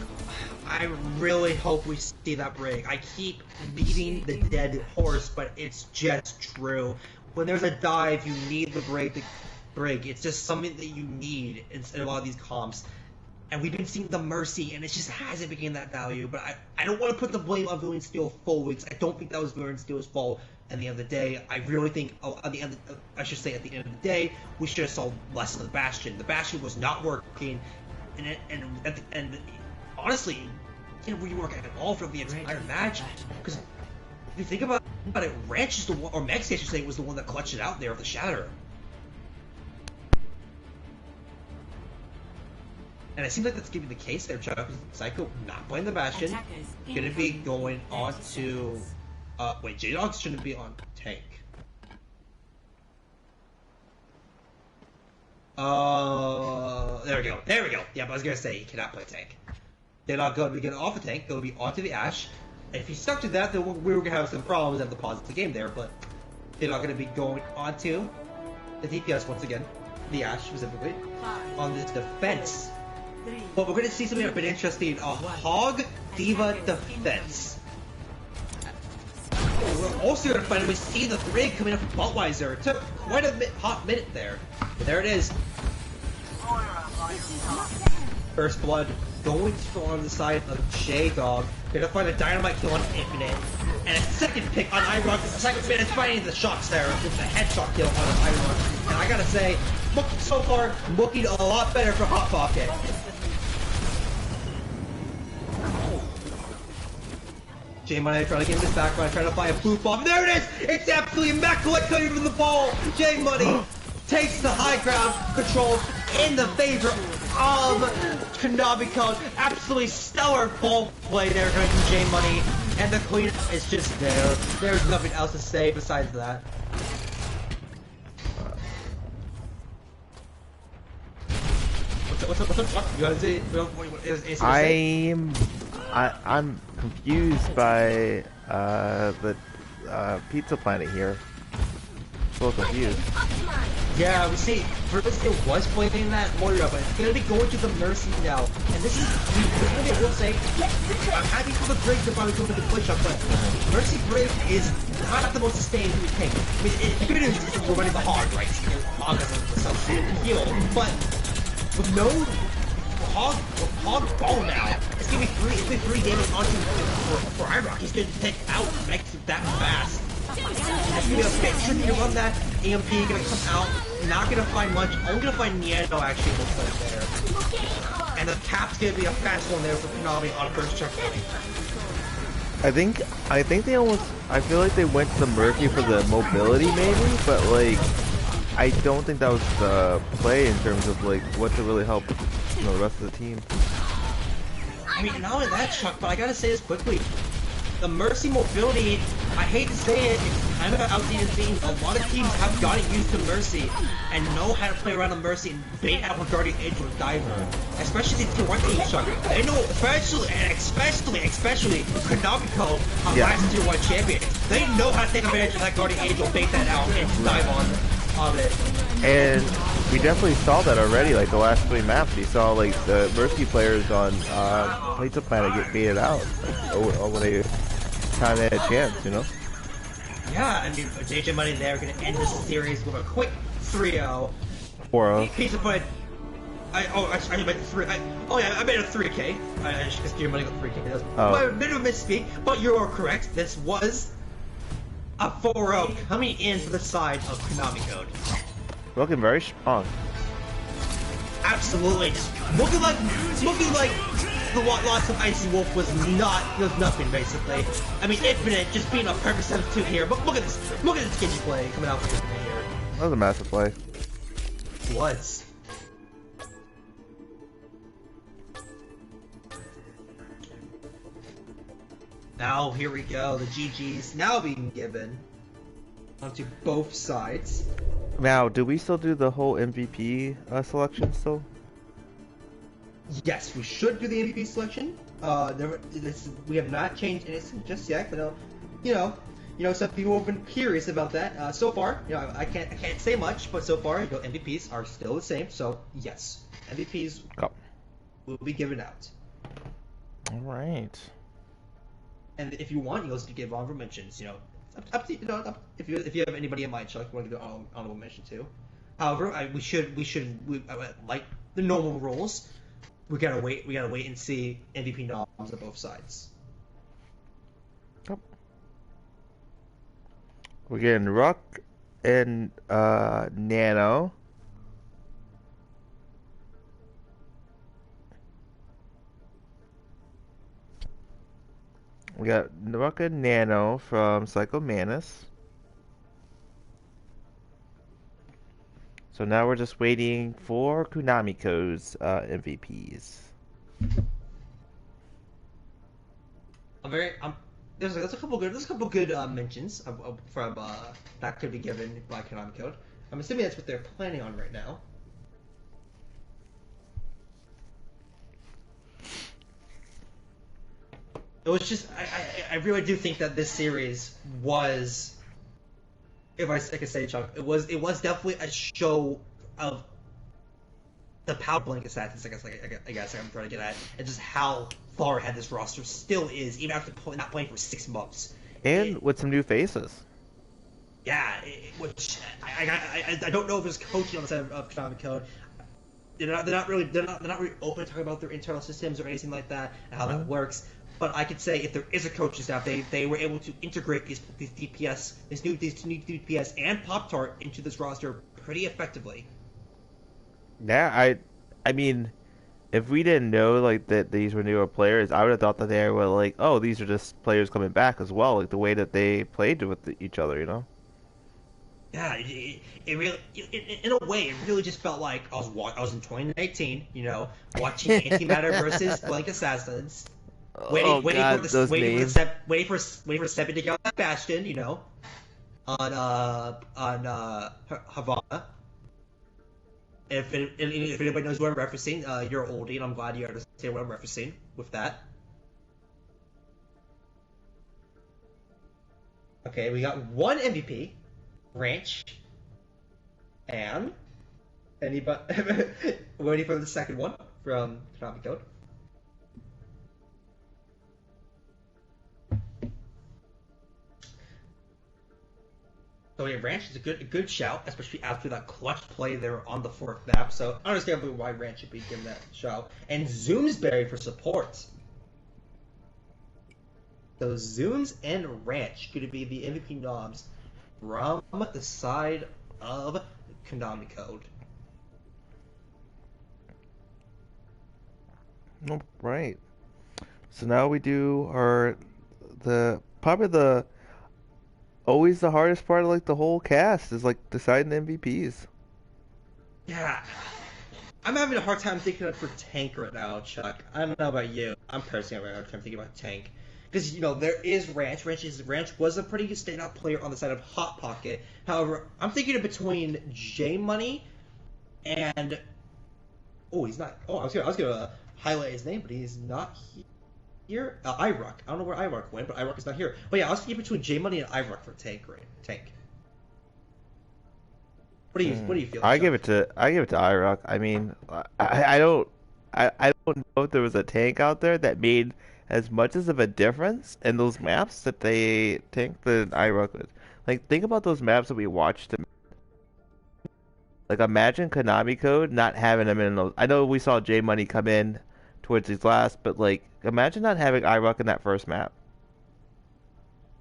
I really hope we see that break. I keep beating the dead horse, but it's just true. When there's a dive, you need the break. It's just something that you need in a lot of these comps. And we've been seeing the Mercy, and it just hasn't been that value. But I don't want to put the blame on Beryllium Steel full weeks. I don't think that was Beryllium Steel's fault. At the end of the day, I really think, at the end of the day, we should have sold less of the Bastion. The Bastion was not working, and honestly, it didn't really work at all for the entire match. Because if you think about it, Ranch is the one, or Mexi, I should say, was the one that clutched it out there with the Shatter. And it seems like that's giving the case there, Chuck. Psycho not playing the Bastion, gonna be going on to. Wait, J-Dog shouldn't be on tank. There we go. Yeah, but I was gonna say he cannot play tank. J-Dog going to be getting off the tank, going to be onto the Ashe. And if he stuck to that, then we were gonna have some problems at the pause of the game there, but J-Dog gonna be going onto the DPS once again, the Ashe specifically, on this defense. But we're gonna see something a bit interesting, a Hog Diva defense. We're also going to finally see the rig coming up from Bultweiser. It took quite a hot minute there. But there it is. First Blood going to go on the side of J-Dog. Gonna find a dynamite kill on Infinite. And a second pick on Iron. The second minute is finding the shots there with the headshot kill on Iron. And I gotta say, so far, looking a lot better for Hot Pocket. J-Money trying to get this back line, trying to find a poof bomb. There it is! It's absolutely immaculate coming from the ball! J-Money takes the high ground control in the favor of Konami Code. Absolutely stellar ball play there coming from J-Money. And the clean is just there. There's nothing else to say besides that. What's up? You gotta say, I'm confused by the Pizza Planet here. A little confused. Yeah, we see. First, it was playing that Moira, but it's gonna be going to the Mercy now. And this is what I will say. I'm happy for the break to finally go to the push up, but Mercy break is not the most sustained thing. I mean, the good news is we're running the Hog, right? Hog is a heal, but with no Hog ball now, it's gonna be three damage onto for Irock. He's gonna take out Mexi that fast. It's gonna be a bit tricky to run that. AMP gonna come out, not gonna find much. Only gonna find Nieto actually looks like there. And the cap's gonna be a fast one there for Konami on first checkpoint. I think they almost. I feel like they went to the Murphy for the mobility maybe, but like I don't think that was the play in terms of like what to really help the rest of the team. I mean, not only that, Chuck, but I gotta say this quickly. The Mercy mobility I hate to say it, it's kind of an outdated theme. A lot of teams have gotten used to Mercy and know how to play around on Mercy and bait out with Guardian Angel or Diver. Especially Tier 1 teams, Chuck. They know, especially Konami, last Tier 1 champion. They know how to take advantage of that Guardian Angel, bait that out, and dive on it. And we definitely saw that already, like the last 3 maps. We saw like the Mercy players on Pizza Planet get baited out when they time they had a chance, you know? Yeah, I mean, JJ Money and they are going to end this series with a quick 3-0. 4-0. Pizza Planet. I made a 3. I made a 3K. I just JJ Money got 3K. That was a bit of a misspeak, but you are correct. This was a 4-0 coming in for the side of Konami Code. Looking very strong. Absolutely, just looking like the loss of Icy Wolf was nothing basically. I mean, Infinite just being a perfect substitute here, but look at this Genji play coming out from Infinite here. That was a massive play. It was. Now here we go, the GGs now being given onto both sides. Now, do we still do the whole MVP selection still? Yes, we should do the MVP selection. We have not changed anything just yet, but you know, some people have been curious about that. So far, you know, I can't say much, but so far, you know, MVPs are still the same. So yes, MVPs will be given out. All right. And if you want, you also give honorable mentions. You know, up to you know, if you have anybody in mind, Chuck, you want to do honorable mention too. However, we should like the normal rules. We gotta wait and see MVP noms on both sides. Yep. We're getting Ruck and Nano. We got Ruck and Nano from Psycho Manus. So now we're just waiting for Konami Code's MVPs. There's a couple good mentions from that could be given by Konami Code. I'm assuming that's what they're planning on right now. It was just I really do think that this series was, if I could say, Chuck, it was definitely a show of the power blink assassins. I guess I'm trying to get at, and just how far ahead this roster still is, even after not playing for 6 months. And with some new faces. Yeah, which I don't know if there's coaching on the side of Konami Code. They're not really open to talking about their internal systems or anything like that and how that works. But I could say if there is a coaching staff, they were able to integrate these DPS, these new DPS and Pop-Tart into this roster pretty effectively. Yeah, I mean, if we didn't know like that these were newer players, I would have thought that they were like, oh, these are just players coming back as well, like the way that they played with each other, you know? Yeah, it really, in a way, it really just felt like I was in 2019, you know, watching Antimatter versus Blank Assassins. Waiting for Seppi to get on that Bastion, you know, on Havana. If anybody knows what I'm referencing, you're oldie, and I'm glad you understand what I'm referencing with that. Okay, we got one MVP, Ranch, and anybody waiting for the second one from Konami Code. So yeah, Ranch is a good shout, especially after that clutch play there on the 4th map. So I understand why Ranch should be given that shout. And Zoomsberry for support. So Zooms and Ranch going to be the MVP noms from the side of Konami Code. Oh, right. So now we do always the hardest part of like the whole cast is like deciding the MVPs. Yeah. I'm having a hard time thinking of for Tank right now, Chuck. I don't know about you. I'm personally having a hard time thinking about Tank. because there is Ranch. Ranch was a pretty good standout player on the side of Hot Pocket. However, I'm thinking of between J Money and he's not. Oh, I was gonna highlight his name, but he's not here. Irock. I don't know where Irock went, but Irock is not here. But yeah, I was thinking between J Money and Irock for tank. Right? Tank. What do you feel, I give Chuck? it to IROC. I mean, I don't know if there was a tank out there that made as much as of a difference in those maps that they tank than IROC was. Like, think about those maps that we watched. Like, imagine Konami Code not having them in those. I know we saw J Money come in towards his last, but like, imagine not having IROC in that first map.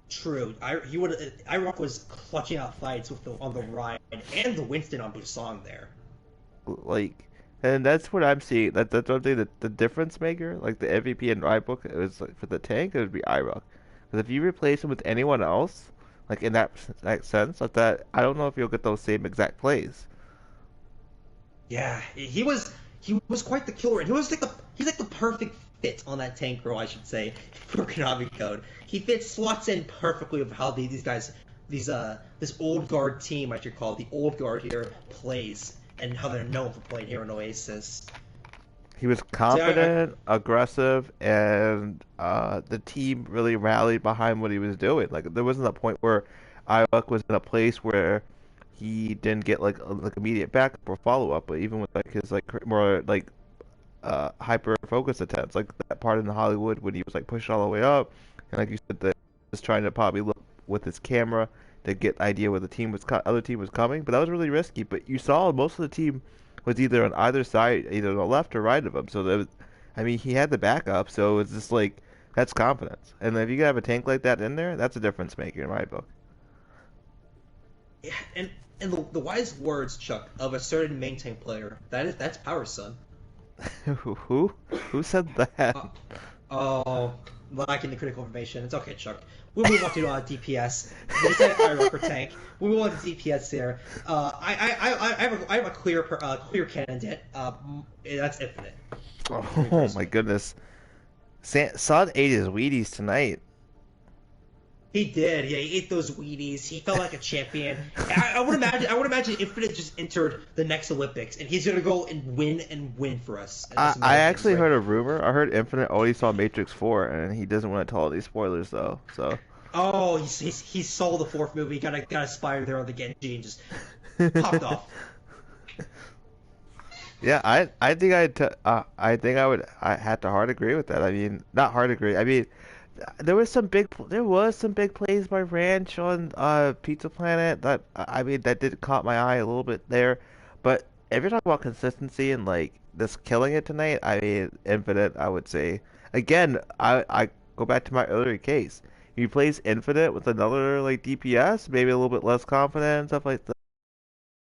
True. Irock was clutching out fights on the ride and the Winston on Busong there. Like, and that's what I'm seeing. That's one thing that the difference maker, like the MVP in my book, it was like for the tank, it would be IROC. Because if you replace him with anyone else, like in that sense, I don't know if you'll get those same exact plays. Yeah, he was quite the killer, and he's like the perfect fit on that tank row, I should say, for Konami Code. He slots in perfectly with how these guys, this old guard team, I should call it, the old guard here, plays, and how they're known for playing here in Oasis. He was So confident, aggressive, and the team really rallied behind what he was doing. Like there wasn't a point where IROC was in a place where he didn't get like immediate backup or follow up, but even with like his like more like hyper focus attempts, like that part in the Hollywood when he was like pushed all the way up, and like you said, that was trying to probably look with his camera to get idea where the other team was coming, but that was really risky. But you saw most of the team was either on either side, either on the left or right of him. So that was, I mean, he had the backup, so it's just like that's confidence. And if you have a tank like that in there, that's a difference maker in my book. yeah, and the wise words, Chuck, of a certain main tank player, that's Power Son. Who who said that? Uh, oh, lacking the critical information. It's okay, Chuck. We'll move on to DPS. We said Irock for tank. We'll move on to DPS there. I have a clear candidate. That's Infinite. Oh my goodness. Son ate his Wheaties tonight. He did. Yeah, he ate those Wheaties. He felt like a champion. I would imagine Infinite just entered the next Olympics, and he's gonna go and win for us. At I, this I Olympics, actually right? heard a rumor. I heard Infinite only saw Matrix 4, and he doesn't want to tell all these spoilers though. So Oh, he saw the fourth movie. Got inspired there on the Genji and just popped off. yeah, I think I had to hard agree with that. I mean, not hard agree. I mean, there was some big plays by Ranch on Pizza Planet that I mean that did caught my eye a little bit there, but if you're talking about consistency and like this killing it tonight, I mean Infinite, I would say again, I go back to my earlier case. You replace Infinite with another like DPS, maybe a little bit less confident and stuff like that.